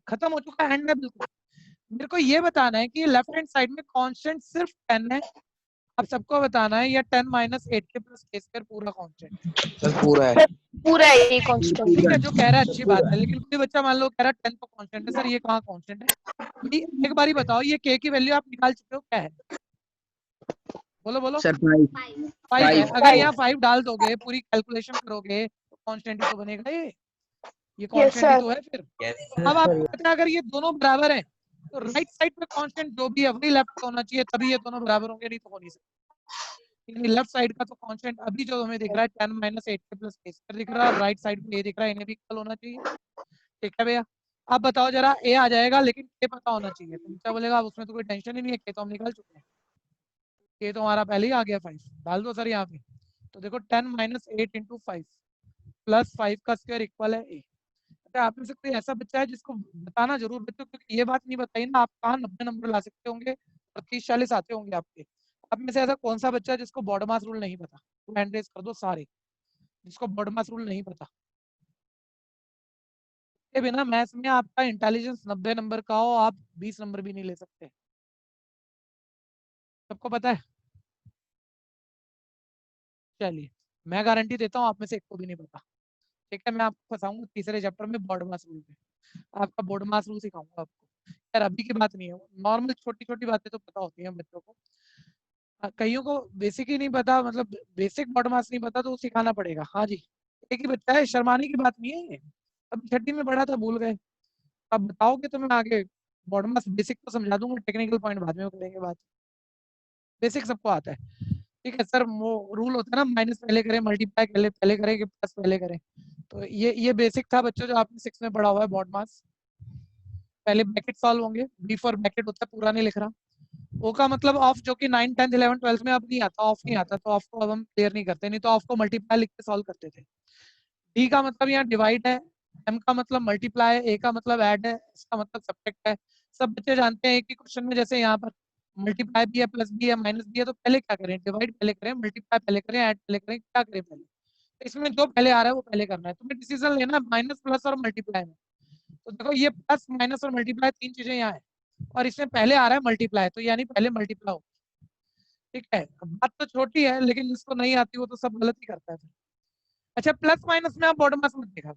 खत्म हो चुका है, एंड में बिल्कुल। मेरे को ये बताना है कि लेफ्ट हैंड साइड में कांस्टेंट सिर्फ 10 है, आप सबको बताना है, या 10 - 8k + k² पूरा कांस्टेंट है? पूरा है। पूरा है ये कांस्टेंट। ठीक है, जो कह रहा है अच्छी बात है, लेकिन कोई बच्चा मान लो कह रहा है 10 तो कांस्टेंट है, सर ये कहाँ कांस्टेंट है? भाई एक बारी बताओ, ये k की वैल्यू आप निकाल चुके हो, क्या है? बोलो बोलो। सर 5 5 है। 5 अगर यहाँ 5 डाल दोगे, पूरी कैलकुलेशन करोगे, तो कांस्टेंट ही तो बनेगा ये कांस्टेंट ही तो है फिर। अब आपको पता है अगर ये दोनों बराबर हैं, तो राइट साइड में कांस्टेंट जो भी है वही लेफ्ट होना चाहिए, तभी ये दोनों बराबर होंगे, नहीं तो हो नहीं सकते। लेफ्ट साइड का तो कांस्टेंट अभी जो हमें दिख रहा है 10 - 8k + k² दिख रहा है, और राइट साइड में ये दिख रहा है, इन्हें भी इक्वल होना चाहिए। ठीक है भैया, अब बताओ जरा, a आ जाएगा लेकिन k पता होना चाहिए। तो बच्चा बोलेगा उसमें तो कोई टेंशन ही नहीं है, k तो हम निकाल चुके हैं, k तो हमारा पहले ही आ गया 5, डाल दो सर यहाँ पे। तो देखो 10 माइनस 8 इंटू 5 प्लस 5 का स्क्वायर इक्वल है ए। आप में से कोई ऐसा बच्चा है जिसको बताना जरूर बच्चों, क्योंकि ये बात नहीं बताई ना आप कहाँ 90 नंबर ला सकते होंगे और 30-40 आते होंगे आपके। आप में से ऐसा कौन सा बच्चा है जिसको बॉडमास रूल नहीं पता? तो हैंड रेज कर दो सारे जिसको बॉडमास रूल नहीं पता। के बिना मैथ्स में आपका इंटेलिजेंस 90 नंबर का हो, आप 20 नंबर भी नहीं ले सकते। सबको पता है? चलिए मैं गारंटी देता हूँ आप में से एक को भी नहीं पता। ठीक है, मैं आपको फंसाऊंगा तीसरे चैप्टर में बॉड मास रूल पे, आपका बॉड मास रूल सिखाऊंगा आपको। यार अभी की बात नहीं है, नॉर्मल छोटी छोटी बातें तो पता होती हैं बच्चों को। कईयों को बेसिक ही नहीं पता, मतलब बेसिक बॉड मास नहीं पता, तो सिखाना पड़ेगा। हाँ जी, एक ही बच्चा है, शर्माने की बात नहीं है ये। अब छठी में पढ़ा था, भूल गए, अब बताओगे तो मैं आगे बॉड मास बेसिक तो समझा दूंगा, टेक्निकल पॉइंट बाद में करेंगे बात। बेसिक सबको आता है। ठीक है सर, वो रूल होता है ना, माइनस पहले करें, मल्टीप्लाई पहले करें कि प्लस पहले करें। तो ये बेसिक था बच्चों जो आपने 6 में पढ़ा हुआ है बॉड मास। पहले ब्रैकेट सॉल्व होंगे, बी फॉर ब्रैकेट होता है, पूरा नहीं लिख रहा। ओ का मतलब ऑफ, जो कि 9, 10, 11, 12 में अब नहीं आता, ऑफ नहीं आता, तो ऑफ को अब हम क्लियर नहीं करते, नहीं तो ऑफ को मल्टीप्लाई लिख के सॉल्व करते थे। डी का मतलब यहाँ डिवाइड है, एम का मतलब मल्टीप्लाई है, ए का मतलब ऐड है, इसका मतलब सब्ट्रैक्ट है। सब बच्चे जानते हैं एक ही क्वेश्चन में, जैसे यहाँ पर मल्टीप्लाई भी है, प्लस भी है, माइनस भी है, तो पहले क्या करें? डिवाइड पहले करें, मल्टीप्लाई पहले करें, ऐड पहले करें, क्या करें पहले? तो इसमें जो पहले आ रहा है वो पहले करना है, तुम्हें डिसीजन लेना माइनस प्लस और मल्टीप्लाई में। तो देखो ये प्लस माइनस और मल्टीप्लाई तीन चीजें यहाँ है, और इसमें पहले आ रहा है मल्टीप्लाई, तो यानी पहले मल्टीप्लाई हो। ठीक है, बात तो छोटी है लेकिन जिसको नहीं आती वो तो सब गलत ही करता है फिर। अच्छा, प्लस माइनस में आप बॉडम मास मत देखा,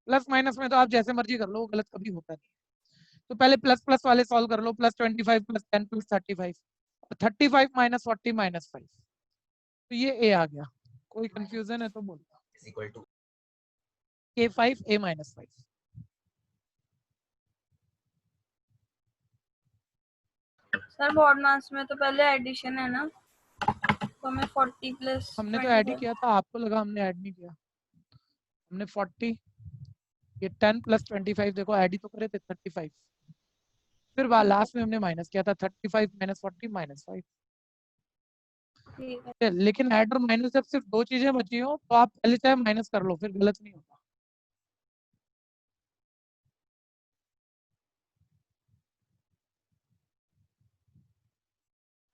प्लस माइनस में तो आप जैसे मर्जी कर लो, वो गलत कभी होता नहीं। तो पहले प्लस प्लस वाले सॉल्व कर लो, प्लस 25 प्लस 10 प्लस 35, और 35 माइनस 40 माइनस 5, तो ये ए आ गया। कोई कंफ्यूजन है तो बोलो। K5 A minus 5। सर बॉड मास में तो पहले एडिशन है ना, तो हमें 40 प्लस हमने तो ऐड ही किया था, आपको लगा हमने ऐड नहीं किया। हमने 40, ये 10 प्लस 25, देखो ऐड ही तो करे थे 35, फिर लास्ट में हमने माइनस किया था 35 माइनस 40 माइनस 5। ठीक है। लेकिन ऐड और माइनस जब सिर्फ दो चीजें बची हो तो आप पहले चाहे माइनस कर लो, फिर गलत नहीं होता।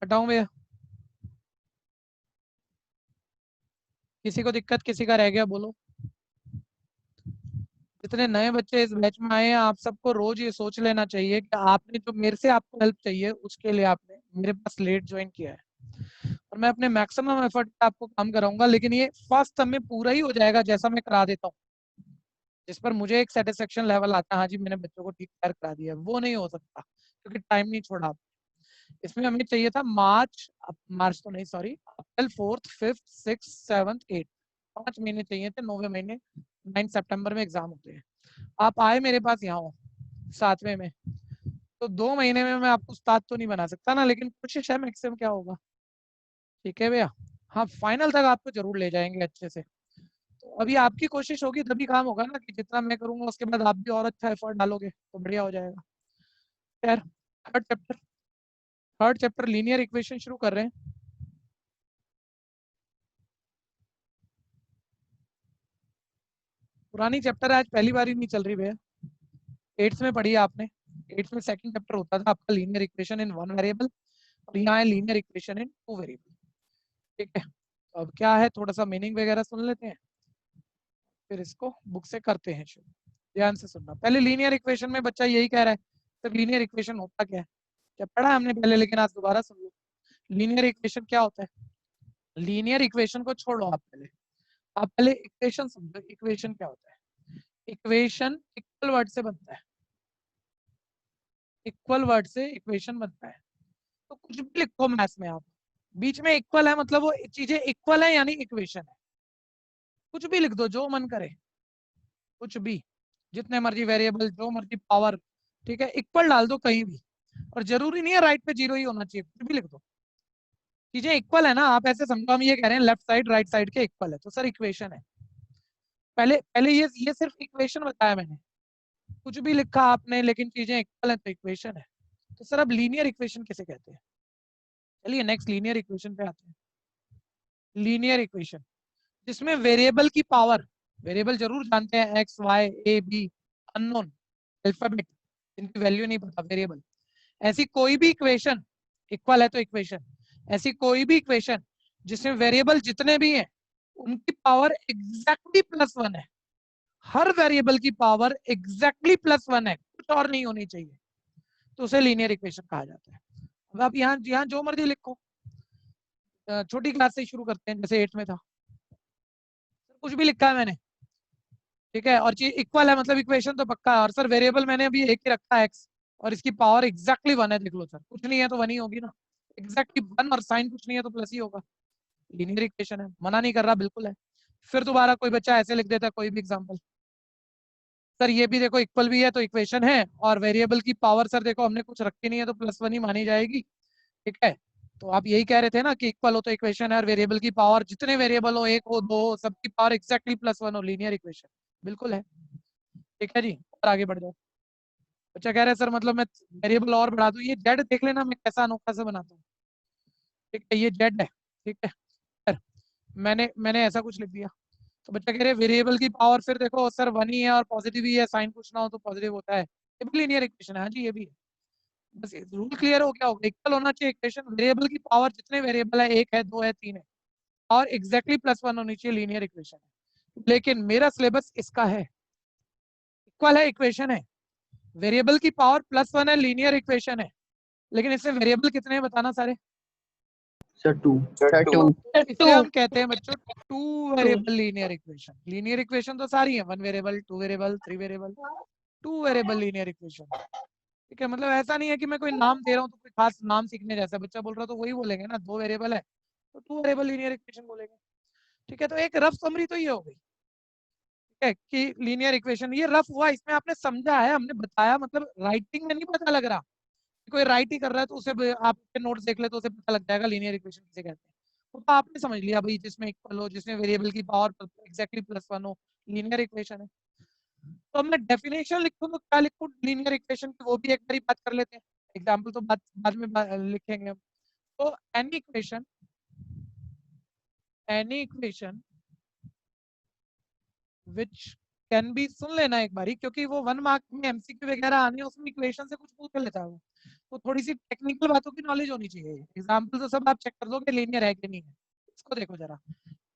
हटाऊं भैया? किसी को दिक्कत, किसी का रह गया बोलो। जितने नए बच्चे इस बैच में आए हैं, आप सबको रोज ये सोच लेना चाहिए कि आपने जो मेरे से आपको हेल्प चाहिए उसके लिए आपने मेरे पास लेट ज्वाइन किया है, और मैं अपने मैक्सिमम एफर्ट पे आपको काम कराऊंगा, लेकिन ये फर्स्ट टर्म में पूरा ही हो जाएगा जैसा मैं करा देता हूँ, जिस पर मुझे एक सेटिस्फेक्शन लेवल आता है, हाँ जी मैंने बच्चों को ठीक तैयार करा दिया, वो नहीं हो सकता क्योंकि टाइम नहीं छोड़ा। इसमें हमें चाहिए था मार्च तो नहीं, सॉरी, अप्रैल 4th 5th 6th 7th 8th, 5 महीने चाहिए थे, 9वें महीने 9 सितंबर में एग्जाम होते हैं। आप आए मेरे पास यहाँ हो 7वें में, तो 2 महीने में मैं आपको उस्ताद तो नहीं बना सकता ना, लेकिन कोशिश है मैक्सिमम क्या होगा। ठीक है भैया? हाँ, फाइनल तक आपको जरूर ले जाएंगे अच्छे से। तो अभी आपकी कोशिश होगी तभी काम होगा ना, कि जितना मैं करूंगा उसके बाद आप भी और अच्छा एफर्ट डालोगे तो बढ़िया हो जाएगा। यार थर्ड चैप्टर लीनियर इक्वेशन शुरू कर रहे हैं। पुरानी चैप्टर आज पहली बार ही नहीं चल रही भैया, 8th में पढ़ी है आपने, 8th में सेकंड चैप्टर होता था आपका लीनियर इक्वेशन इन 1 वेरिएबल, और यहाँ है लीनियर इक्वेशन इन 2 वेरिएबल। ठीक है, तो अब क्या है, थोड़ा सा मीनिंग वगैरह सुन लेते हैं, फिर इसको बुक से करते हैं शुरू। ध्यान से सुनना, पहले लीनियर इक्वेशन में बच्चा यही कह रहा है सर लीनियर इक्वेशन होता क्या है, क्या पढ़ा हमने पहले, लेकिन आज दोबारा सुन लो। लीनियर इक्वेशन क्या होता है? लीनियर इक्वेशन को छोड़ो, आप पहले इक्वेशन समझो। इक्वेशन क्या होता है? इक्वेशन इक्वल वर्ड से बनता है, इक्वल वर्ड से इक्वेशन बनता है। तो कुछ भी लिखो मैथ्स में आप, बीच में इक्वल है मतलब वो चीजें इक्वल है यानी इक्वेशन है। कुछ भी लिख दो जो मन करे, कुछ भी, जितने मर्जी वेरिएबल, जो मर्जी पावर, ठीक है, इक्वल डाल दो कहीं भी, और जरूरी नहीं है राइट पे 0 ही होना चाहिए, कुछ भी लिख दो, चीजें इक्वल है ना। आप ऐसे समझो हम ये कह रहे हैं लेफ्ट साइड राइट साइड के इक्वल है, तो सर इक्वेशन है। पहले पहले ये सिर्फ इक्वेशन बताया मैंने, कुछ भी लिखा आपने लेकिन चीजें इक्वल है तो इक्वेशन है। तो सर अब लीनियर इक्वेशन किसे कहते हैं? चलिए नेक्स्ट लीनियर इक्वेशन पे आते हैं। लीनियर इक्वेशन जिसमें वेरिएबल की पावर, वेरिएबल जरूर जानते हैं X Y A B unknown alphabet, इनकी वैल्यू नहीं पता, वेरिएबल, ऐसी कोई भी इक्वेशन इक्वल है तो इक्वेशन, ऐसी कोई भी इक्वेशन जिसमें वेरिएबल जितने भी हैं उनकी पावर एग्जैक्टली +1 है, हर वेरिएबल की पावर एग्जैक्टली +1 है, कुछ और नहीं होनी चाहिए, तो उसे लीनियर इक्वेशन कहा जाता है। अब आप यहाँ जो मर्जी लिखो, छोटी क्लास से शुरू करते हैं, जैसे 8 में था, कुछ भी लिखा है मैंने, ठीक है, और चीज इक्वल है मतलब इक्वेशन तो पक्का है, और सर वेरिएबल मैंने अभी एक ही रखा है एक्स और इसकी पावर एग्जैक्टली 1 है, देख लो सर, कुछ नहीं है तो 1 ही होगी ना, एग्जैक्टली 1 और साइन कुछ नहीं है तो प्लस ही होगा, लीनियर इक्वेशन है, मना नहीं कर रहा, बिल्कुल है। फिर दोबारा कोई बच्चा ऐसे लिख देता है, कोई भी एग्जांपल, सर ये भी देखो इक्वल भी है तो इक्वेशन है, और वेरिएबल की पावर सर देखो हमने कुछ रखी नहीं है तो +1 ही मानी जाएगी, ठीक है, तो आप यही कह रहे थे ना कि इक्वल हो तो इक्वेशन है, और वेरिएबल की पावर जितने वेरिएबल हो, 1 हो 2 हो, सबकी पावर एग्जैक्टली +1 हो, लीनियर इक्वेशन, बिल्कुल है, ठीक है जी। और आगे बढ़ जाओ, बच्चा कह रहे हैं सर मतलब मैं वेरिएबल और बढ़ा दूं, ये जेड देख लेना मैं कैसा अनोखा से बनाता हूँ, ठीक है, ये जेड है, ठीक है, सर मैंने ऐसा कुछ लिख दिया, तो बच्चा कह रहे हैं वेरिएबल की पावर, फिर देखो सर 1 ही है और पॉजिटिव ही है, साइन कुछ ना हो तो पॉजिटिव होता है, ये भी लीनियर इक्वेशन है, हाँ जी ये भी है, बस रूल क्लियर हो गया होगा, इक्वल होना चाहिए इक्वेशन, वेरिएबल की पावर जितने वेरिएबल है, 1 है 2 है 3 है, और एग्जैक्टली +1 होनी चाहिए, लीनियर इक्वेशन है। लेकिन मेरा सिलेबस इसका है, इक्वल है इक्वेशन है, वेरिएबल की पावर +1 है, लीनियर इक्वेशन है, लेकिन इसमें वेरिएबल कितने हैं बताना सारे, सर 2। इसे हम कहते हैं बच्चों 2 variable linear equation. Linear equation तो सारी है, 1 variable 2 variable 3 variable, 2 variable linear equation, ठीक है, मतलब ऐसा नहीं है कि मैं कोई नाम दे रहा हूँ तो कोई खास नाम सीखने जैसा, बच्चा बोल रहा तो वही बोलेंगे ना, 2 वेरिएबल है तो 2 वेरिएबल लीनियर इक्वेशन बोलेंगे, ठीक है, तो एक रफ समरी तो ये हो गई, ठीक है, कि लीनियर इक्वेशन ये रफ हुआ, इसमें आपने समझा है, हमने बताया, मतलब राइटिंग में नहीं पता लग रहा, कोई राइट ही कर रहा है तो उसे आप नोट्स देख ले तो उसे पता लग जाएगा लीनियर इक्वेशन किसे कहते हैं, तो आपने समझ लिया भाई, जिसमें इक्वल हो, जिसमें वेरिएबल की पावर एग्जैक्टली +1 हो, लीनियर इक्वेशन है। तो अब मैं डेफिनेशन लिखूं तो क्या लिखूं लीनियर इक्वेशन की, वो भी एक बारी बात कर लेते हैं, एग्जांपल तो बाद में लिखेंगे हम। तो any equation which can be, सुन लेना एक बारी, क्योंकि वो 1 मार्क में एमसीक्यू वगैरह आने, उसमें इक्वेशन से कुछ पूछ लेता है वो, तो थोड़ी सी टेक्निकल बातों की नॉलेज होनी चाहिए, एग्जांपल तो सब आप चेक कर लो कि लीनियर है कि नहीं है, इसको देखो जरा,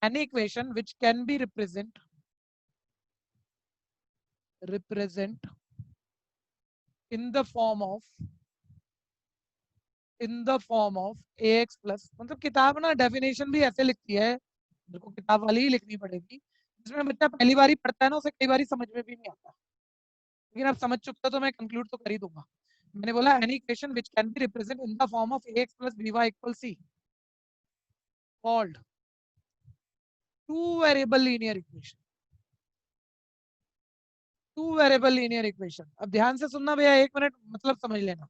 any equation which can B represent in the form of ax plus, मतलब किताब ना डेफिनेशन भी ऐसे लिखती है, मेरे को किताब वाली ही लिखनी पड़ेगी, जिसमें बच्चा पहली बार ही पढ़ता है ना, उसे कई बार समझ में भी नहीं आता, लेकिन आप समझ चुके हो तो मैं कंक्लूड तो कर ही दूंगा। मैंने बोला any equation which can B represent in the form of ax plus by equals c called 2 variable linear equation। 2 variable linear equation, अब ध्यान से सुनना भैया, 1 मिनट मतलब समझ लेना,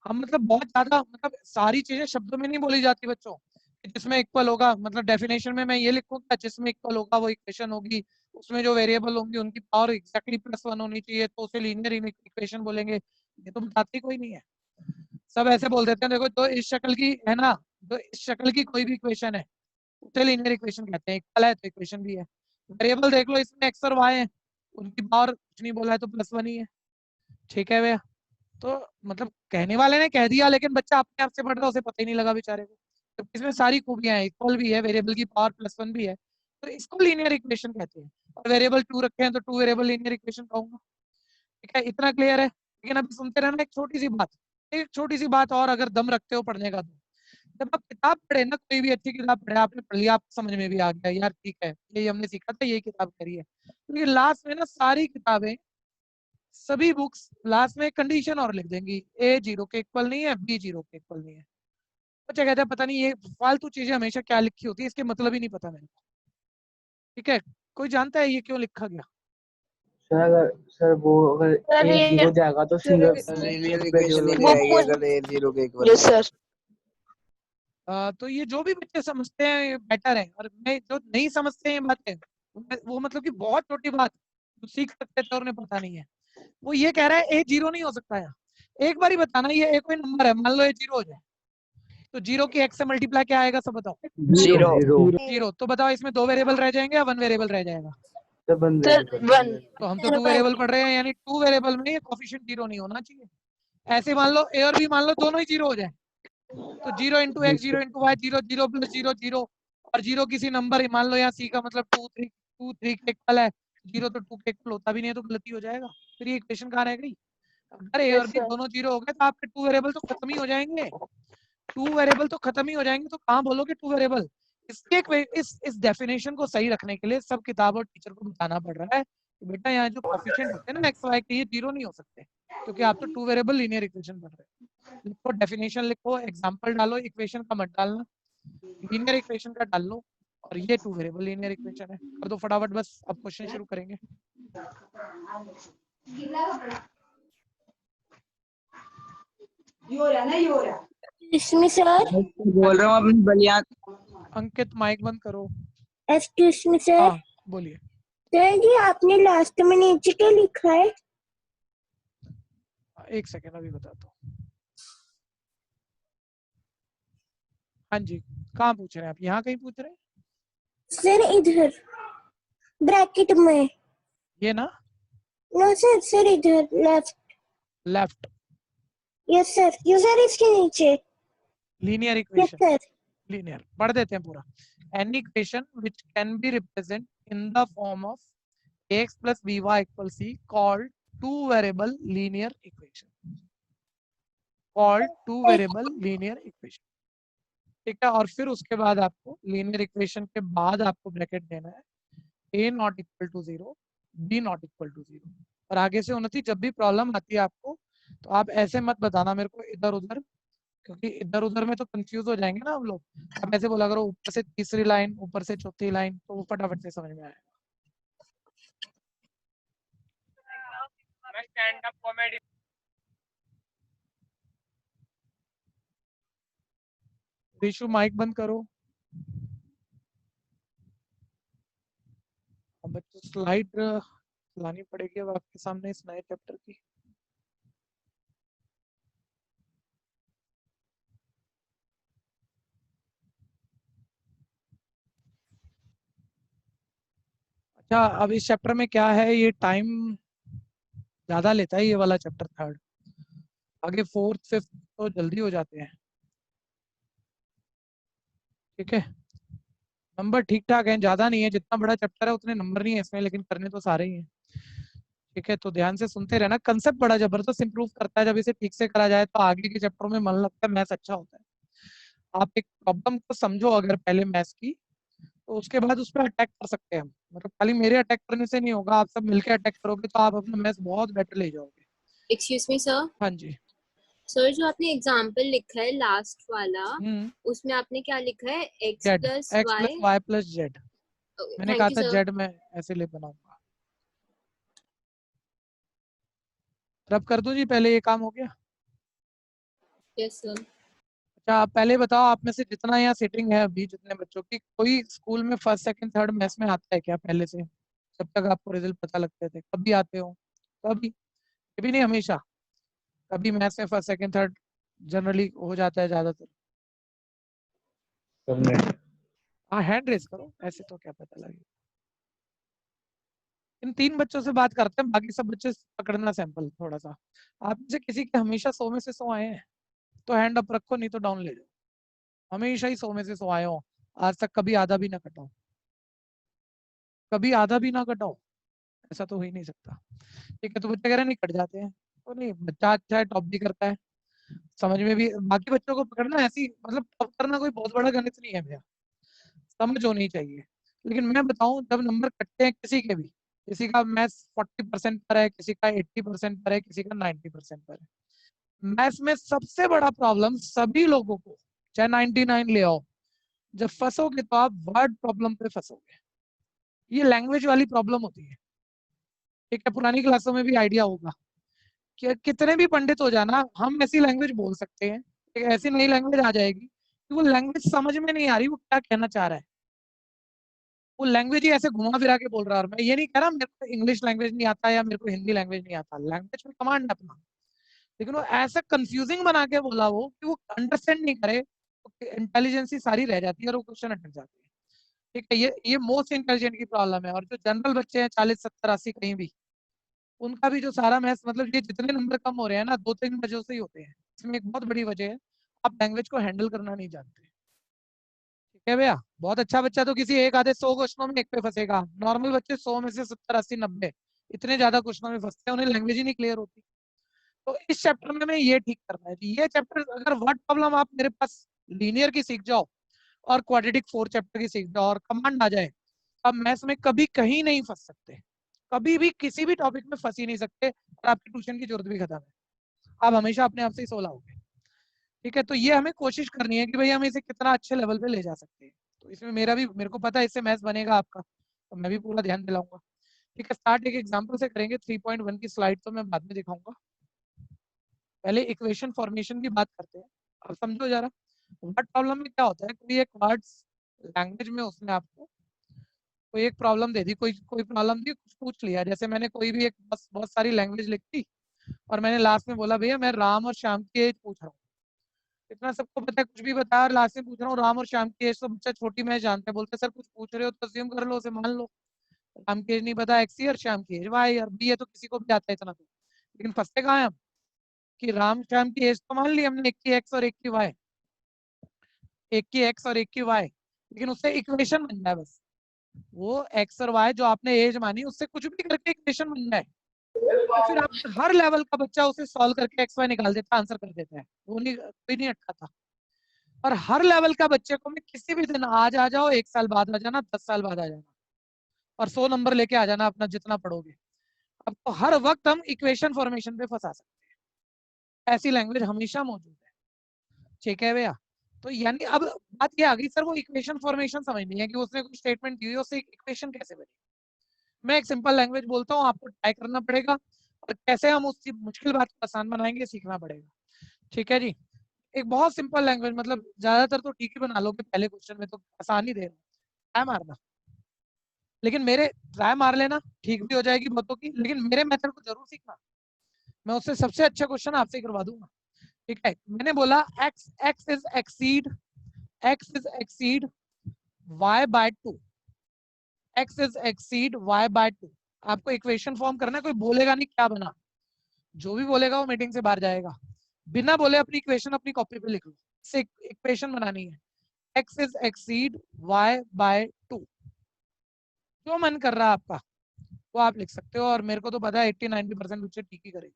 हम मतलब बहुत ज्यादा मतलब सारी चीजें शब्दों में नहीं बोली जाती बच्चों, जिसमें इक्वल होगा, मतलब डेफिनेशन में मैं ये लिखूंगा जिसमें इक्वल होगा वो इक्वेशन होगी, उसमें जो वेरिएबल होंगी उनकी पावर एग्जैक्टली +1 होनी चाहिए तो उसे लीनियर इक्वेशन बोलेंगे, ये तो बताते कोई नहीं है, सब ऐसे बोल देते हैं देखो तो इस शक्ल की है ना, तो इस शक्ल की कोई भी इक्वेशन है उसे लीनियर इक्वेशन कहते हैं, इक्वल है तो इक्वेशन भी है, वेरिएबल देख लो इसमें एक्स और वाई है, उनकी पावर कुछ नहीं बोला है तो +1 ही है, ठीक है भैया, तो मतलब कहने वाले ने कह दिया लेकिन बच्चा अपने आप से पढ़ रहा, उसे पता ही नहीं लगा बेचारे को, तो इसमें सारी खूबियां हैं, इक्वल भी है, वेरिएबल की पावर +1 भी है, तो इसको लीनियर इक्वेशन कहते हैं, और वेरिएबल 2 रखे हैं तो 2 वेरिएबल लीनियर इक्वेशन कहूंगा, ठीक है, इतना क्लियर है। लेकिन अभी सुनते रहना एक छोटी सी बात और, अगर दम रखते हो पढ़ने का तो, जब आप किताब पढ़े ना, कोई भी अच्छी किताब पढ़े, आपने पढ़ लिया, आपको समझ में भी आ गया यार ठीक है ये हमने सीखा था, ये किताब करी है, लेकिन लास्ट में ना सारी किताबें सभी बुक्स लास्ट में कंडीशन और लिख देंगी, ए 0 के इक्वल नहीं है, बी 0 के इक्वल नहीं है, बच्चा कहता है पता नहीं ये फालतू चीजें हमेशा क्या लिखी होती है, इसके मतलब ही नहीं पता मेरे को, ठीक है, कोई जानता है ये क्यों लिखा गया? सर वो अगर सर ए 0 जाएगा तो लीनियर इक्वेशन ही नहीं आएगी अगर a 0 के इक्वल। Yes sir. तो ये जो भी बच्चे समझते हैं ये बेटर है, और मैं जो नहीं समझते हैं बातें, वो मतलब कि बहुत छोटी बात जो सीख सकते थे और उन्हें पता नहीं है, वो ये कह रहा है ए 0 नहीं हो सकता है, एक बार ही बताना ये ए कोई नंबर है, मान लो ए 0 हो जाए, तो 0 की x से मल्टीप्लाई क्या आएगा सब बताओ? जीरो। जीरो। तो बताओ इसमें 2 वेरिएबल रह जाएंगे या 1 वेरिएबल रह जाएगा? सर 1 तो हम तो 2 वेरिएबल पढ़ रहे हैं, यानी 2 वेरिएबल में कोफिशिएंट 0 नहीं होना चाहिए। ऐसे मान लो a और b मान लो दोनों ही 0 हो जाए, तो 0 into x 0 into Y 0 0 plus 0 0 और 0 किसी नंबर मान लो यहाँ c का मतलब 2 3 के इक्वल है, 0 तो 2 के इक्वल होता भी नहीं है तो गलती हो जाएगा। फिर ये इक्वेशन कहाँ रह गई? अगर a और b दोनों 0 हो गए तो आपके 2 वेरिएबल तो खत्म ही हो जाएंगे। 2 वेरिएबल तो खत्म ही हो जाएंगे, तो कहाँ बोलोगे 2 वेरिएबल? इस डेफिनेशन को सही रखने के लिए सब किताब और टीचर को बताना पड़ रहा है कि बेटा यहाँ जो कोफिशिएंट होते हैं ना एक्स वाई के, ये 0 नहीं हो सकते क्योंकि आप तो 2 वेरिएबल लीनियर इक्वेशन पढ़ रहे हैं। लिखो, डेफिनेशन लिखो, एग्जांपल डालो, इक्वेशन का मत डालना, लीनियर इक्वेशन का डाल लो, और ये 2 वेरिएबल लीनियर इक्वेशन है। कर दो फटाफट, बस अब क्वेश्चन शुरू करेंगे। इसमें सर बोल रहा हूँ अपनी बलियान। अंकित माइक बंद करो। Excuse me sir. हाँ बोलिए। सर जी आपने लास्ट में नीचे क्या लिखा है? एक सेकेंड अभी बताता हूँ। हाँ जी, कहाँ पूछ रहे हैं आप? यहाँ कहीं पूछ रहे हैं? सर इधर ब्रैकेट में। ये ना? नो सर, सर इधर left. Left? Yes sir, yes sir इसके नीचे। Linear yes equation. Sir. Linear पढ़ देते हैं पूरा। Any equation which can B represent in the form of ax plus by equals c called two variable linear equation, called two variable linear equation। ठीक है, और फिर उसके बाद आपको लीनियर इक्वेशन के बाद आपको ब्रैकेट देना है a not equal to 0, b not equal to 0। और आगे से उन्नति जब भी प्रॉब्लम आती है आपको, तो आप ऐसे मत बताना मेरे को इधर उधर, क्योंकि इधर उधर में तो कंफ्यूज हो जाएंगे ना हम लोग। आप ऐसे बोला करो ऊपर से तीसरी लाइन, ऊपर से चौथी लाइन, तो वो फटाफट से समझ में आएगा। Stand up comedy. Vishu mic बंद करो। अब बच्चों स्लाइड लानी पड़ेगी अब आपके सामने इस नए चैप्टर की। अच्छा, अब इस चैप्टर में क्या है, ये टाइम ज्यादा लेता है ये वाला चैप्टर थर्ड। आगे फोर्थ फिफ्थ तो जल्दी हो जाते हैं। ठीक है, नंबर ठीक ठाक है, ज्यादा नहीं है। जितना बड़ा चैप्टर है उतने नंबर नहीं है इसमें, लेकिन करने तो सारे ही हैं। ठीक है, तो ध्यान से सुनते रहना। कंसेप्ट बड़ा जबरदस्त इंप्रूव करता है, जब इसे ठीक से करा जाए तो आगे के चैप्टर में मन लगता है, मैथ्स अच्छा होता है। आप एक प्रॉब्लम को समझो अगर पहले मैथ्स की, तो उसके बाद उस पर अटैक कर सकते हैं हम। मतलब खाली मेरे अटैक करने से नहीं होगा, आप सब मिलकर अटैक करोगे तो आप अपना मैथ्स बहुत बेटर ले जाओगे। Excuse me sir. हाँ जी सर, जो आपने एग्जांपल लिखा है लास्ट वाला, उसमें आपने क्या लिखा है? x Z, plus X plus Y. Y plus Z. मैंने कहा था जेड में ऐसे ले बनाऊंगा। रब कर दूं जी, पहले ये काम हो गया। Yes sir. अच्छा, आप पहले बताओ, आप में से जितना यहाँ सिटिंग है अभी, जितने बच्चों की, कोई स्कूल में फर्स्ट सेकंड थर्ड मैथ्स में आता है क्या पहले से? जब तक आपको रिजल्ट पता लगते थे कभी आते हो? कभी? कभी नहीं, हमेशा? कभी मैथ्स में फर्स्ट सेकंड थर्ड जनरली हो जाता है ज्यादातर? हाँ, हैंड रेस करो, ऐसे तो क्या पता लगे। इन 3 बच्चों से बात करते हैं, बाकी सब बच्चे पकड़ना सैंपल थोड़ा सा। आप में से किसी के हमेशा 100 में से 100 आए हैं तो हैंड अप रखो, नहीं तो डाउन ले जाओ। हमेशा ही 100 में से 100 आए हो आज तक, कभी आधा भी ना कटाओ, कभी आधा भी ना कटाओ, ऐसा तो हो ही नहीं सकता। ठीक है, तो बच्चे कह रहे हैं नहीं कट जाते हैं, तो नहीं, बच्चा अच्छा है, टॉप भी करता है, समझ में भी। बाकी बच्चों को पकड़ना ऐसी, मतलब टॉप करना कोई बहुत बड़ा गणित नहीं है भैया, समझ होनी चाहिए। लेकिन मैं बताऊं, जब नंबर कटते हैं किसी के भी, किसी का मैथ्स 40% पर है, किसी का 80% पर है, किसी का 90% पर है, मैथ्स में सबसे बड़ा प्रॉब्लम सभी लोगों को, चाहे 99 ले आओ, जब फंसोगे तो आप वर्ड प्रॉब्लम पे फंसोगे। ये लैंग्वेज वाली प्रॉब्लम होती है। ठीक है, पुरानी क्लासों में भी आइडिया होगा कि कितने भी पंडित हो जाना, हम ऐसी लैंग्वेज बोल सकते हैं, एक ऐसी नई लैंग्वेज आ जाएगी कि वो लैंग्वेज समझ में नहीं आ रही वो क्या कहना चाह रहा है, वो लैंग्वेज ही ऐसे घुमा फिरा के बोल रहा है। और मैं ये नहीं कह रहा मेरे को इंग्लिश लैंग्वेज नहीं आता या मेरे को हिंदी लैंग्वेज नहीं आता, लैंग्वेज में कमांड है अपना, लेकिन वो ऐसा कंफ्यूजिंग बना के बोला वो कि वो अंडरस्टैंड नहीं करे, इंटेलिजेंस सारी रह जाती है और वो क्वेश्चन अटक जाते हैं। ठीक है, ये मोस्ट इंटेलिजेंट की प्रॉब्लम है। और जो जनरल बच्चे हैं 40 70 80 कहीं भी, उनका भी जो सारा मैथ्स, मतलब ये जितने नंबर कम हो रहे हैं ना 2-3 वजह से ही होते हैं। इसमें एक बहुत बड़ी वजह है, आप लैंग्वेज को हैंडल करना नहीं जानते। ठीक है भैया, बहुत अच्छा बच्चा तो किसी एक आधे 100 क्वेश्चनों में एक पे फंसेगा, नॉर्मल बच्चे 100 में से 70 80 90 इतने ज्यादा क्वेश्चनों में फंसते हैं, उन्हें लैंग्वेज ही नहीं क्लियर होती। तो इस चैप्टर में मैं ये ठीक करना है। ये चैप्टर अगर वर्ड प्रॉब्लम आप मेरे पास लीनियर की सीख जाओ और क्वाड्रेटिक 4 चैप्टर की सीख जाओ और कमांड आ जाए, अब मैथ्स में कभी कहीं नहीं फंस सकते, कभी भी किसी भी टॉपिक में फंस ही नहीं सकते, और आपकी ट्यूशन की जरूरत भी खत्म है। आप हमेशा अपने आप से ही सोला होगे। ठीक है, तो ये हमें कोशिश करनी है कि भाई हम इसे कितना अच्छे लेवल पे ले जा सकते हैं। तो इसमें मेरे को पता है इससे मैथ्स बनेगा आपका, तो मैं भी पूरा ध्यान दिलाऊंगा। ठीक है, स्टार्ट एक एग्जांपल से करेंगे। 3.1 की स्लाइड तो मैं बाद में दिखाऊंगा, पहले इक्वेशन फॉर्मेशन की बात करते हैं। अब समझो जरा वर्ड प्रॉब्लम में क्या होता है। कोई एक वर्ड्स लैंग्वेज में उसने आपको कोई एक प्रॉब्लम दे दी, कोई प्रॉब्लम दी, कुछ पूछ लिया। जैसे मैंने कोई भी एक बहुत सारी लैंग्वेज लिखी और मैंने लास्ट में बोला भैया मैं राम और श्याम की एज पूछ रहा हूँ। इतना सबको पता है, कुछ भी बता और लास्ट में पूछ रहा हूँ राम और श्याम की एज, तो बच्चा छोटी मैच जानते हैं, बोलते सर कुछ पूछ रहे हो तो अज्यूम कर लो, उसे मान लो। राम की एज नहीं पता, एक्स और श्याम की एज वाई, और बी ये तो किसी को भी आता है इतना तो। लेकिन फंसते कहाँ हैं हम कि राम श्याम की एज तो मान ली हमने, एक की एक्स और एक की वाई, एक की एक्स और एक की वाई, लेकिन उससे इक्वेशन बन जाए बस। वो एक्स और वाई जो आपने एज मानी उससे कुछ भी करके इक्वेशन बन जाए, तो फिर आप हर लेवल का बच्चा उसे सॉल्व करके एक्स वाई निकाल देता, आंसर कर देता है, वो नहीं कोई नहीं अटकाता। और हर लेवल का बच्चे को मैं किसी भी दिन आज आ जाओ, 1 साल बाद आ जाना, 10 साल बाद आ जाना, और 100 नंबर लेके आ जाना अपना जितना पढ़ोगे। अब तो हर वक्त हम इक्वेशन फॉर्मेशन पे फंसा सकते हैं, ऐसी लैंग्वेज हमेशा मौजूद है। ठीक है भैया, तो यानी अब बात ये आ गई सर वो इक्वेशन फॉर्मेशन समझनी है कि उसने कोई स्टेटमेंट दी हुई है, उससे इक्वेशन कैसे बनी। मैं एक सिंपल लैंग्वेज बोलता हूँ, आपको ट्राई करना पड़ेगा, और कैसे हम उस मुश्किल बात को आसान बनाएंगे सीखना पड़ेगा। ठीक है जी, एक बहुत सिंपल लैंग्वेज, मतलब ज्यादातर तो ठीक ही बना लोगे, पहले क्वेश्चन में तो आसान ही दे रहा हूँ, ट्राई मारना। लेकिन मेरे ट्राई मार लेना, ठीक भी हो जाएगी बहुतों की, लेकिन मेरे मेथड को जरूर सीखना, मैं उससे सबसे अच्छा क्वेश्चन आपसे करवा दूंगा। ठीक है, मैंने बोला x is exceed y by 2, x is exceed y by 2। आपको इक्वेशन फॉर्म करना है, कोई बोलेगा नहीं क्या बना, जो भी बोलेगा वो मीटिंग से बाहर जाएगा। बिना बोले अपनी इक्वेशन अपनी कॉपी पे लिख लो, इससे इक्वेशन बनानी है। x is exceed y by 2, जो मन कर रहा है आपका वो आप लिख सकते हो, और मेरे को तो पता है 80-90% बच्चे ठीक ही करेंगे।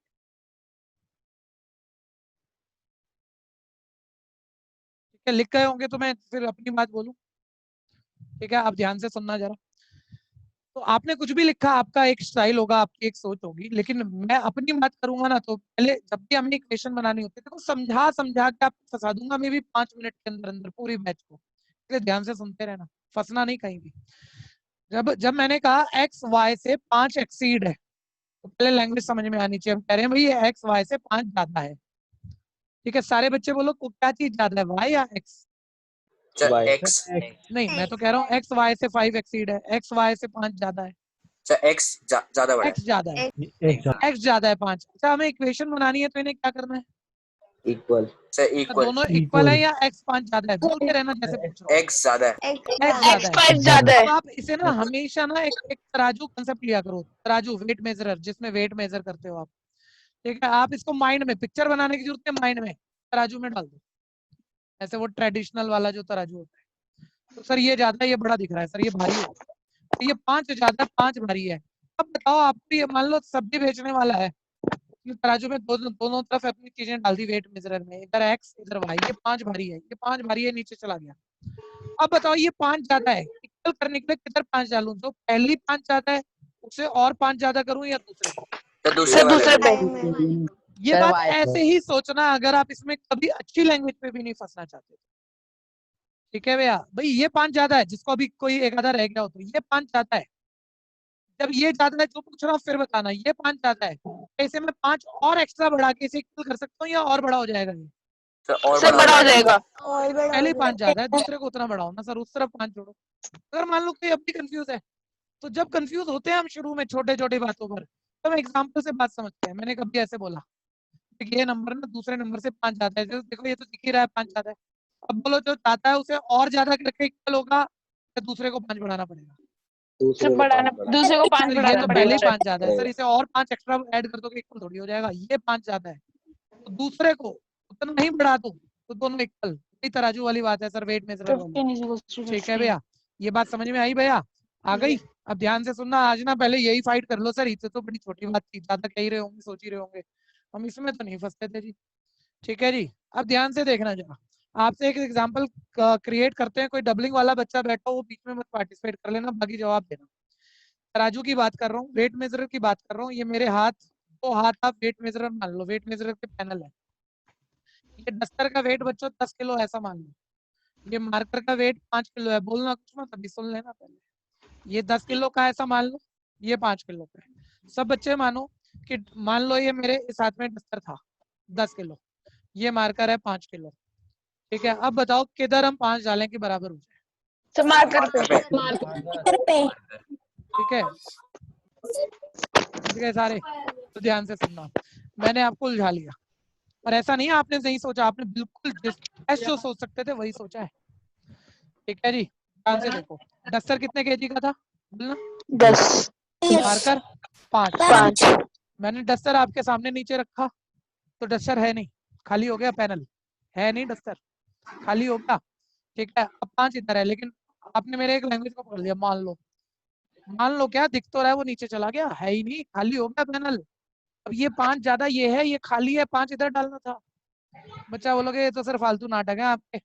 ठीक है, लिख गए होंगे तो मैं फिर अपनी बात बोलूं। ठीक है, आप ध्यान से सुनना जरा। तो आपने कुछ भी लिखा, आपका एक स्टाइल होगा, आपकी एक सोच होगी, लेकिन मैं अपनी बात करूंगा ना, तो पहले जब भी हमें इक्वेशन बनानी होती है तो समझा के आपको फंसा दूंगा, मैं भी 5 मिनट के अंदर अंदर पूरी बैच को। इसलिए ध्यान से सुनते रहना, फंसना नहीं कहीं भी। जब मैंने कहा एक्स वाई से 5 एक्सीड है, तो पहले लैंग्वेज समझ में आनी चाहिए। हम कह रहे हैं भाई ये एक्स वाई से 5 ज्यादा है। ठीक है, सारे बच्चे बोलो क्या चीज ज्यादा है, वाई या एक्स? एक्स नहीं, मैं तो कह रहा हूँ एक्स वाई से 5 एक्सीड है, एक्स वाई से 5 ज्यादा है, एक्स ज्यादा बड़ा एक्स ज्यादा है, एक्स ज्यादा है 5। अच्छा, हमें इक्वेशन बनानी है तो इन्हें क्या करना है, इक्वल इक्वल दोनों इक्वल है या एक्स 5 ज्यादा है, बोलते रहना जैसे पूछ रहा हूँ। एक्स ज्यादा है, एक्स ज्यादा है। अब आप इसे ना हमेशा ना एक तराजू कंसेप्ट लिया करो, तराजू वेट मेजरर, जिसमें वेट मेजर करते हो आप। ठीक है, आप इसको माइंड में, पिक्चर बनाने की जरूरत है, माइंड में तराजू में डाल दो, ऐसे वो ट्रेडिशनल वाला जो तराजू होता है। तो सर ये ज्यादा है, ये बड़ा दिख रहा है, सर ये भारी है, ये 5 ज्यादा 5 भारी है। अब बताओ, आपको ये मान लो सब्जी बेचने वाला है, तराजू में दोनों तरफ अपनी चीजें डाल दी वेट मेजरर में, इधर एक्स इधर वाई, ये 5 भारी है, ये 5 भारी है, नीचे चला गया। अब बताओ ये 5 ज्यादा है, इक्वल करने के लिए किधर 5 डालूं, जो पहली 5 ज्यादा है उसे और 5 ज्यादा करूं या दूसरे पे? तो दूसरे पे। ये बात ऐसे ही सोचना, अगर आप इसमें कभी अच्छी लैंग्वेज पे भी नहीं फंसना चाहते। ठीक है भैया, भाई ये 5 ज्यादा है, जिसको अभी कोई एक आधा रह गया हो तो ये 5 ज्यादा है। जब ये ज्यादा है जो पूछ रहा हूँ फिर बताना, ये 5 ज्यादा है, ऐसे में 5 और एक्स्ट्रा बढ़ा के इसे इक्वल कर सकता हूँ या और बड़ा हो जाएगा ये? और बड़ा हो जाएगा। पहले 5 ज्यादा है, दूसरे को उतना बढ़ाओ ना सर, उस तरफ 5 जोड़ो। अगर मान लो कोई अब भी कंफ्यूज है, तो जब कंफ्यूज होते हैं हम शुरू में छोटे छोटे बातों पर, तो हम एग्जाम्पल से बात समझते हैं। मैंने कभी ऐसे बोला ये नंबर ना दूसरे नंबर से 5 ज्यादा है, देखो ये तो दिख ही रहा है 5 ज्यादा है, अब बोलो जो चाहता है उसे और ज्यादा करके इक्वल होगा या दूसरे को 5 बढ़ाना पड़ेगा? दूसरे को 5 सर ये बढ़ाना तो पहले ही पड़ेगा। 5 ज्यादा है सर, इसे और 5 एक्स्ट्रा ऐड कर दो कि इक्वल थोड़ी हो जाएगा। ये 5 ज्यादा है तो दूसरे को उतना ही बढ़ा दो तो दोनों इक्वल। ये तराजू वाली बात है सर, वेट मेजरर वाली। ठीक है भैया, ये बात समझ में आई भैया? आ गई? अब ध्यान से सुनना, आज ना पहले यही फाइट कर लो सर, इससे तो बड़ी छोटी बात थी, ज्यादा कह ही रहे होंगे, सोच ही रहे होंगे, हम इसमें तो नहीं फंसते थे जी। ठीक है जी, अब ध्यान से देखना जरा, आपसे एक एग्जांपल क्रिएट करते हैं। कोई डबलिंग वाला बच्चा बैठा हो वो बीच में मत पार्टिसिपेट कर लेना, बाकी जवाब देना। तराजू की बात कर रहा हूँ, वेट मेजरर की बात कर रहा हूँ। ये मेरे हाथ, दो हाथ आप वेट मेजरर मान लो, वेट मेजरर के पैनल है। ये डस्टर का वेट बच्चों 10 किलो ऐसा मान लो। ये मार्कर का वेट 5 किलो है, बोलना कुछ मत, अभी सुन लेना पहले। ये 10 किलो का ऐसा मान लो, ये 5 किलो का है। सब बच्चे मानो कि मान लो ये मेरे इस हाथ में डस्टर था 10 किलो, ये मार्कर है 5 किलो। ठीक है, अब बताओ किधर हम 5 डालें कि बराबर हो जाए? मार्कर पे। ठीक है, समझ गए सारे? तो ध्यान से सुनना, मैंने आपको उलझा लिया, और ऐसा नहीं है आपने नहीं सोचा, आपने बिल्कुल जो सोच सकते थे वही सोचा है। ठीक है जी, ध्यान से देखो, डस्टर कितने केजी का था बोलना? 10। मार्कर 5। 5। मैंने डस्टर आपके सामने नीचे रखा तो डस्टर है नहीं, खाली हो गया पैनल, है नहीं डस्टर, खाली हो गया। ठीक है, अब 5 इधर है, लेकिन आपने मेरे एक लैंग्वेज को पकड़ लिया। मान लो क्या दिख तो रहा है, वो नीचे चला गया, है ही नहीं, खाली हो गया पैनल। अब ये 5 ज्यादा ये है, ये खाली है, 5 इधर डालना था। बच्चा बोलोगे ये तो सर फालतू नाटक है आपके,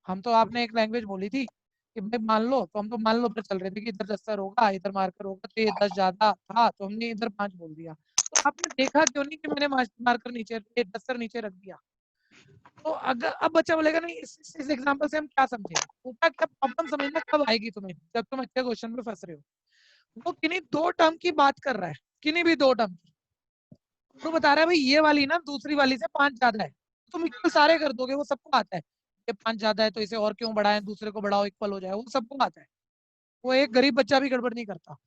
हम तो आपने एक लैंग्वेज बोली थी कि भाई मान लो, तो हम तो मान लो पर चल रहे थे कि इधर डस्टर होगा, इधर मार्कर होगा, तो ये 10 ज्यादा था तो हमने इधर 5 बोल दिया। तो आपने देखा क्यों नहीं कि मैंने मार्कर नीचे, डस्टर नीचे रख दिया? तो अगर अब बच्चा बोलेगा नहीं, इस एग्जांपल से हम क्या समझे, होता क्या प्रॉब्लम समझना कब आएगी तुम्हें, जब तुम अच्छे क्वेश्चन में फंस रहे हो। वो किन्हीं 2 टर्म की बात कर रहा है, किन्हीं भी 2 टर्म की, तो बता रहा है भाई ये वाली ना दूसरी वाली से 5 ज्यादा है, तुम इक्वल सारे कर दोगे, वो सबको आता है। ये 5 ज्यादा है तो इसे और क्यों बढ़ाएं, दूसरे को बढ़ाओ इक्वल हो जाए, वो सबको आता है, वो एक गरीब बच्चा भी गड़बड़ नहीं करता।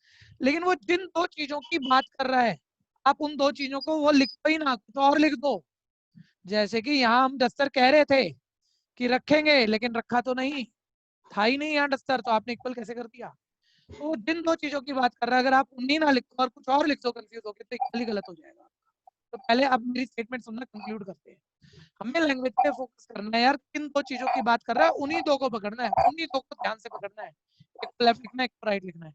लेकिन वो जिन 2 चीजों की बात कर रहा है, आप उन 2 चीजों को वो लिखो ही ना, तो और लिख दो। जैसे कि यहाँ हम डस्टर कह रहे थे कि रखेंगे, लेकिन रखा तो नहीं, था ही नहीं यहाँ डस्टर, तो आपने इक्वल कैसे कर दिया? तो जिन 2 चीजों की बात कर रहा है, अगर आप उन्हीं ना लिखो और कुछ और लिख दो कंफ्यूज होकर, तो इक्वल ही गलत हो जाएगा। तो पहले आप मेरी स्टेटमेंट सुनना, कंक्लूड करते हैं। हमें लैंग्वेज पे फोकस करना है यार, किन 2 चीजों की बात कर रहा है उन्हीं 2 को पकड़ना है, उन्हीं 2 को ध्यान से पकड़ना है। एक को लेफ्ट लिखना है, एक को राइट लिखना है,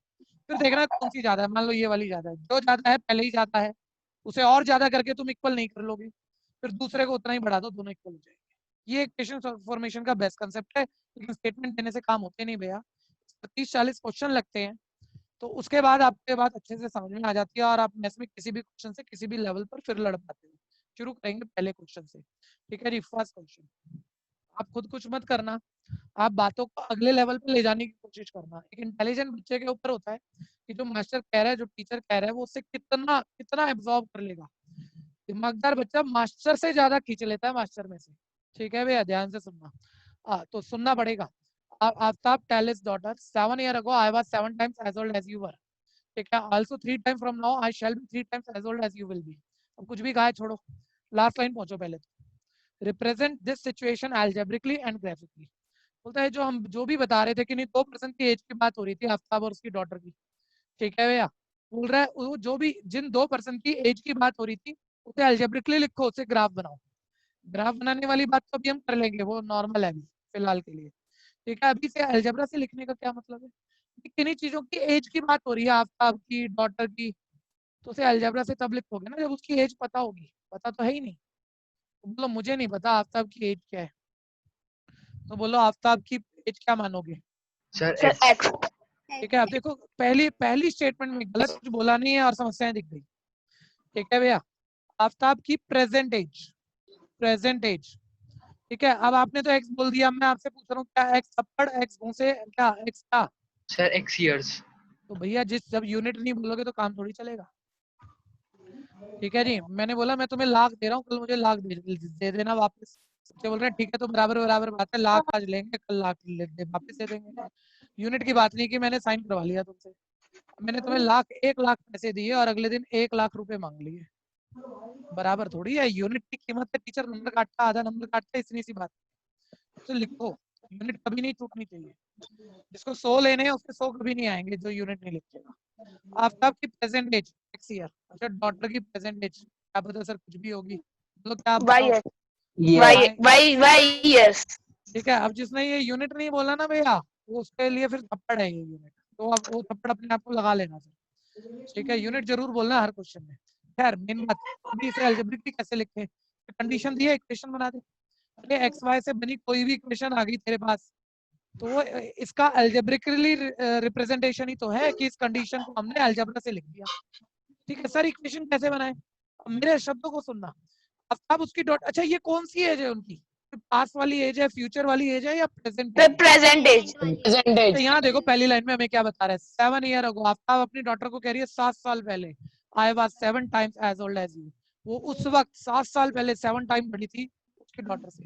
फिर देखना है कौन सी ज्यादा है। मान लो ये वाली ज्यादा है, जो ज्यादा है पहले ही ज्यादा है, उसे और ज्यादा करके तुम इक्वल नहीं कर लोगे, फिर दूसरे को उतना ही बढ़ा दो, दोनों इक्वल हो जाएंगे। ये इक्वेशन फॉर्मेशन का बेस्ट कंसेप्ट है, लेकिन स्टेटमेंट देने से काम होते नहीं भैया, 30-40 क्वेश्चन लगते हैं, तो उसके बाद आपके बात अच्छे से समझ में आ जाती है और आप मैथ्स में किसी भी क्वेश्चन से किसी भी लेवल पर फिर लड़ पाते हो। शुरू करेंगे पहले क्वेश्चन से। ठीक है जी, फर्स्ट क्वेश्चन, आप खुद कुछ मत करना, आप बातों को अगले लेवल पे ले जाने की कोशिश करना। एक इंटेलिजेंट बच्चे के ऊपर होता है कि जो मास्टर कह रहा है, जो टीचर कह रहा है, वो उससे कितना कितना एब्जॉर्ब कर लेगा। दिमागदार बच्चा मास्टर से ज्यादा खींच लेता है मास्टर में से। ठीक है भैया, ध्यान से सुनना, तो सुनना पड़ेगा। Aftab tell his daughter 7 years ago I was 7 times as old as you were. ठीक है, also 3 times from now I shall be 3 times as old as you will be. अब कुछ भी कहा है छोड़ो, लास्ट लाइन पहुंचो पहले। तो represent this situation algebraically and graphically. बोलता है जो हम जो भी बता रहे थे कि नहीं 2% की एज की बात हो रही थी आफ्ताब और उसकी डॉटर की। ठीक है भैया, बोल रहा है वो जो भी जिन 2% की एज की बात हो रही थी उसे algebraically लिखो, उसे ग्राफ बनाओ। ग्राफ बनाने वाली बात तो अभी हम कर लेंगे, वो नॉर्मल है अभी फिलहाल के लिए। ठीक है, अभी से अलजेब्रा से लिखने का क्या मतलब है, किन्हीं चीजों की एज की बात हो रही है आफ्ताब की डॉटर की, तो उसे अलजेब्रा से तब लिखोगे ना जब उसकी एज पता होगी, पता तो है ही नहीं। तो बोलो मुझे नहीं पता आफ्ताब की एज क्या है, तो बोलो आफ्ताब की एज क्या मानोगे? Sir X। ठीक है, अब देखो पहली स्टेटमेंट में गलत कुछ बोला नहीं है और समस्याएं दिख गई। ठीक है भैया, आफ्ताब की प्रेजेंट एज। ठीक है, अब आपने तो एक्स बोल दिया, मैं आपसे पूछ रहा हूँ क्या एक्स थप्पड़, एक्स घूंसे, क्या एक्स का? Sir X years। तो भैया जब यूनिट नहीं बोलोगे तो काम थोड़ी चलेगा। ठीक है जी, मैंने बोला मैं तुम्हें लाख दे रहा हूँ, कल मुझे लाख दे देना वापस। बच्चे बोल रहे हैं ठीक है, तो बराबर बराबर बात है, लाख आज लेंगे कल लाख वापस दे देंगे। यूनिट की बात नहीं की, मैंने साइन करवा लिया तुमसे, मैंने तुम्हें 1 लाख पैसे दिए और अगले दिन 1 लाख रुपए मांग लिए, बराबर थोड़ी है। यूनिट की कीमत है, टीचर नंबर काटता, आधा नंबर काटता है, इतनी सी बात। तो लिखो यूनिट कभी नहीं टूटनी चाहिए। जिसको 100 लेने हैं उसके 100 कभी नहीं आएंगे जो यूनिट नहीं लिखेगा। आफ्ताब की प्रेजेंट एज नेक्स्ट ईयर, अच्छा डॉटर की प्रेजेंट एज क्या पता सर कुछ भी होगी, मतलब क्या आप बताओ? यस ठीक है, अब जिसने ये यूनिट नहीं बोला ना भैया वो उसके लिए फिर थप्पड़ है ये यूनिट, तो आप वो थप्पड़ अपने आप को लगा लेना सर। ठीक है, यूनिट जरूर बोलना हर क्वेश्चन में। खैर मेन बात अभी इसे अलजेब्रिकली कैसे लिखे, कंडीशन दी है इक्वेशन बना दे। अरे एक्स वाई से बनी कोई भी इक्वेशन आ गई तेरे पास तो वो इसका अलजेब्रिकली रिप्रेजेंटेशन ही तो है कि इस कंडीशन को हमने अलजेब्रा से लिख दिया। ठीक है सर, इक्वेशन कैसे बनाए? अब मेरे शब्दों को सुनना। अब उसकी डॉट, अच्छा ये कौन सी एज है उनकी? पास वाली एज है, फ्यूचर वाली एज है या प्रेजेंट एज? प्रेजेंट एज तो यहाँ देखो पहली लाइन में हमें क्या बता रहा है, 7 ईयर अगो आफ्ताब अपनी डॉटर को कह रही है 7 साल पहले, I was 7 times as old as you. वो उस वक्त 7 साल पहले 7 टाइम बड़ी थी उसकी डॉटर से।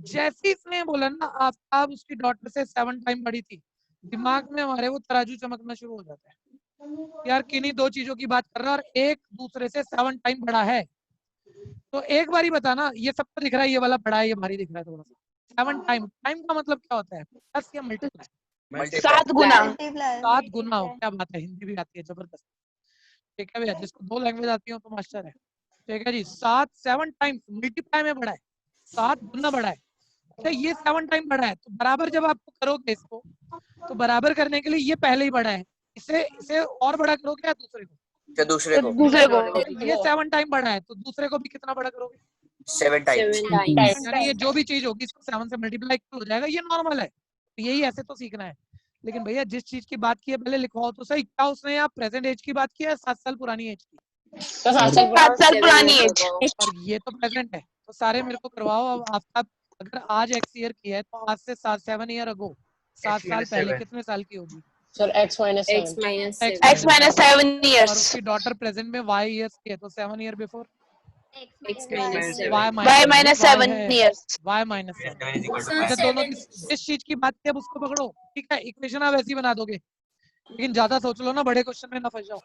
जैसे इसने बोला ना आफ्ताब उसकी डॉटर से 7 टाइम बड़ी थी, दिमाग में हमारे वो तराजू चमकना शुरू हो जाता है यार किन्हीं दो चीजों की बात कर रहा है और एक दूसरे से 7 टाइम बड़ा है। तो एक बार ही बताना, ये सबको दिख रहा है ये वाला बड़ा है, ये भारी दिख रहा है थोड़ा सा। 7 टाइम, टाइम का मतलब क्या होता है? प्लस या मल्टीप्लाई? 7 गुना 7 गुना हो, क्या बात है, हिंदी भी आती है जबरदस्त। ठीक है भैया, जिसको 2 लैंग्वेज आती हो तो मास्टर है। ठीक है जी, 7 टाइम्स मल्टीप्लाई में बड़ा है, 7 गुना बड़ा है। अच्छा ये 7 टाइम बड़ा है, तो बराबर जब आप करोगे इसको तो बराबर करने के लिए ये पहले ही बड़ा है, इसे और बड़ा करोगे या दूसरे को? क्या दूसरे को? ये 7 टाइम बड़ा है तो दूसरे को भी कितना बड़ा करोगे? 7 टाइम्स। यानी ये जो भी चीज होगी इसको 7 से मल्टीप्लाई हो जाएगा, ये नॉर्मल है। तो यही ऐसे तो सीखना है। लेकिन भैया जिस चीज की बात की है पहले लिखवाओ तो सही, क्या उसने यहाँ प्रेजेंट एज की बात की है 7 साल पुरानी एज की? 7 साल पुरानी एज और ये तो प्रेजेंट है, तो सारे मेरे को करवाओ। अब आफ्ताब अगर आज एक्स ईयर की है तो आज से 7 ईयर अगो 7 साल पहले कितने साल की होगी? Sir x minus 7 x minus 7 और years उसकी डॉटर प्रेजेंट में y ईयर्स की है तो 7 year before x minus 7 y minus 7 years y minus 7। अच्छा दोनों की जिस चीज की बात की अब उसको पकड़ो। ठीक है, इक्वेशन आप ऐसी बना दोगे, लेकिन ज्यादा सोच लो ना, बड़े क्वेश्चन में ना फंस जाओ।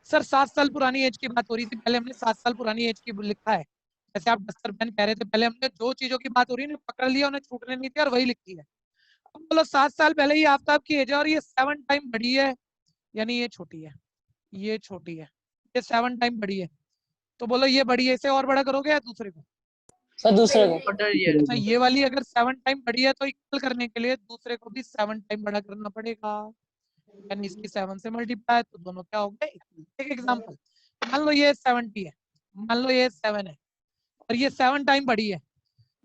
सर 7 साल पुरानी एज की बात हो रही थी, पहले हमने 7 साल पुरानी एज की लिखा है। जैसे आप डस्टर पेन कह रहे थे, पहले हमने जो चीजों की बात हो रही है ना पकड़ लिया, उन्हें छूटने नहीं थी और वही लिखी है। अब बोलो 7 साल पहले ही आफ्ताब की एज है और ये 7 टाइम बड़ी है, यानी ये छोटी है, ये छोटी है, ये 7 टाइम बड़ी है। तो बोलो ये बड़ी है, इसे और बड़ा करोगे या दूसरे को? सर दूसरे को अच्छा ये वाली अगर 7 टाइम बड़ी है तो इक्वल करने के लिए दूसरे को भी 7 टाइम बड़ा करना पड़ेगा, यानी इसकी 7 से मल्टीप्लाई, तो दोनों क्या हो गए इक्वल। एक एग्जांपल, मान लो ये 70 है, मान लो ये 7 है और ये 7 टाइम बड़ी है,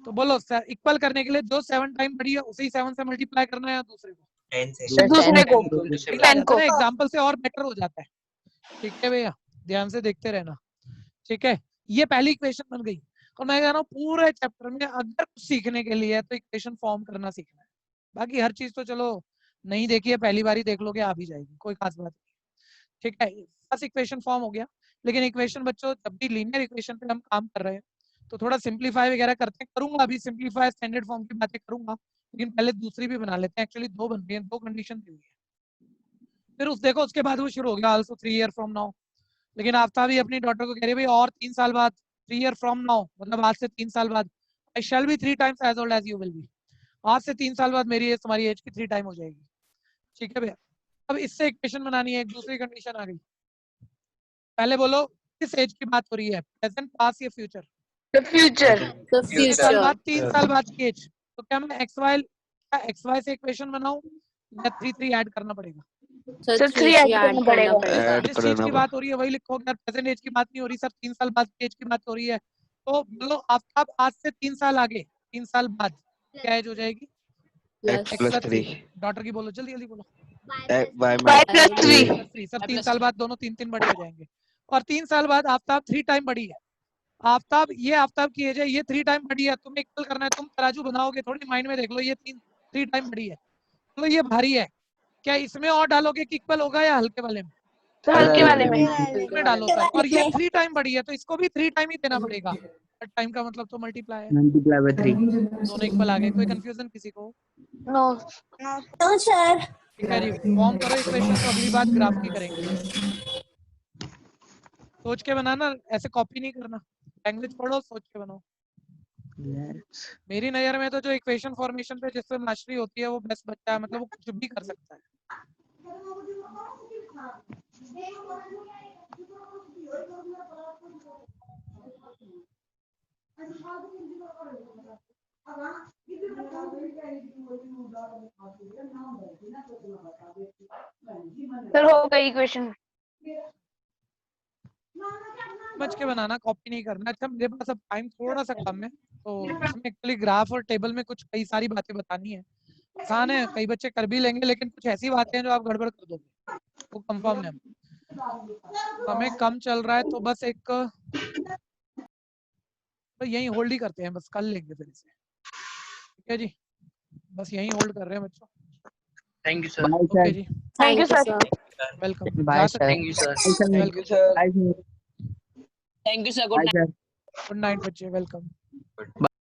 तो बोलो इक्वल करने के लिए जो 7 टाइम बड़ी है उसे ही 7 से मल्टीप्लाई करना है या दूसरे को? 10 से। दूसरे को 10 को एग्जांपल से और बेटर हो जाता है। ठीक है भैया, ध्यान से देखते रहना। ठीक है, ये पहली इक्वेशन बन गई। और मैं कह रहा हूँ पूरे चैप्टर में अगर कुछ सीखने के लिए तो इक्वेशन फॉर्म करना सीखना है, बाकी हर चीज तो चलो नहीं देखी है पहली बार ही देख लोगे आ भी जाएगी, कोई खास बात नहीं। ठीक है, बस इक्वेशन फॉर्म हो गया। लेकिन इक्वेशन बच्चों जब भी लीनियर इक्वेशन पे हम काम कर रहे हैं तो थोड़ा सिंप्लीफाई वगैरह करते हैं, करूंगा अभी सिंप्लीफाई स्टैंडर्ड फॉर्म की बातें करूंगा, लेकिन पहले दूसरी भी बना लेते हैं। एक्चुअली 2 बन रही है, 2 कंडीशन दी हुई है। फिर उस देखो उसके बाद वो शुरू हो गया आल्सो 3 ईयर फ्रॉम नाउ। लेकिन आफ्ताब भी अपनी डॉटर को कह रही है भाई और 3 साल बाद, 3 ईयर फ्रॉम नाउ मतलब आज से 3 साल बाद, I shall be 3 times as old as you will be. आज से 3 साल बाद मेरी एज तुम्हारी एज की 3 टाइम हो जाएगी। ठीक है भैया, अब इससे इक्वेशन बनानी है, एक दूसरी कंडीशन आ गई। पहले बोलो किस एज की बात हो रही है, प्रेजेंट पास या फ्यूचर? फ्यूचर 3 साल बाद, 3 साल बाद की एज। तो क्या मैं एक्स वाई से इक्वेशन बनाऊं या 3 ऐड करना पड़ेगा? सर 3 ऐड करना पड़ेगा। जिस चीज की बात हो रही है वही लिखो, अगर प्रेजेंट एज की बात नहीं हो रही सर 3 साल बाद की एज की बात हो रही है तो बोलो आफ्ताब आज से 3 साल आगे 3 साल बाद क्या एज हो जाएगी? x+3 डॉटर की बोलो, जल्दी जल्दी बोलो। y+3 सर 3 साल बाद दोनों 3 बड़े हो जाएंगे और 3 साल बाद आफ्ताब 3 टाइम बड़ी है। आफ्ताब की एज है, ये 3 टाइम बड़ी है, तुम्हें इक्वल करना है। तुम तराजू बनाओगे थोड़ी, माइंड में देख लो, ये 3 टाइम बड़ी है तो ये भारी है। क्या इसमें और डालोगे कि इक्वल होगा या हल्के वाले में? तो हल्के वाले में इसमें डालो सर। और ये 3 टाइम बड़ी है तो इसको भी 3 टाइम ही देना पड़ेगा। टाइम का मतलब तो मल्टीप्लाई है, मल्टीप्लाई बाय 3 दोनों इक्वल आ गए। कोई कंफ्यूजन किसी को? No no sir. ठीक है जी, फॉर्म करो इक्वेशन। तो अगली बात ग्राफ की करेंगे, सोच के बनाना, ऐसे कॉपी नहीं करना। लैंग्वेज पढ़ो, सोच के बनाओ। मेरी नजर में तो जो इक्वेशन फॉर्मेशन पे जिससे मास्टरी होती है वो बेस्ट बच्चा है, मतलब वो कुछ भी कर सकता है। सर हो गई क्वेश्चन। समझ के बनाना, कॉपी नहीं करना। अच्छा मेरे पास अब टाइम थोड़ा सा कम है, तो इसमें एक्चुअली ग्राफ और टेबल में कुछ कई सारी बातें बतानी है। आसान है, कई बच्चे कर भी लेंगे, लेकिन कुछ ऐसी बातें हैं जो आप गड़बड़ कर दोगे, वो कंफर्म है। हमें कम चल रहा है तो बस एक तो यही होल्ड ही करते हैं, बस कल लेंगे फिर इसे। ठीक है जी, बस यही होल्ड कर रहे हैं बच्चों। Thank you sir. ओके जी, thank you sir. Welcome. Bye, जा sir. सकते thank you sir. Thank you, sir. Thank you, sir. Good night. Good night बच्चे, वेलकम।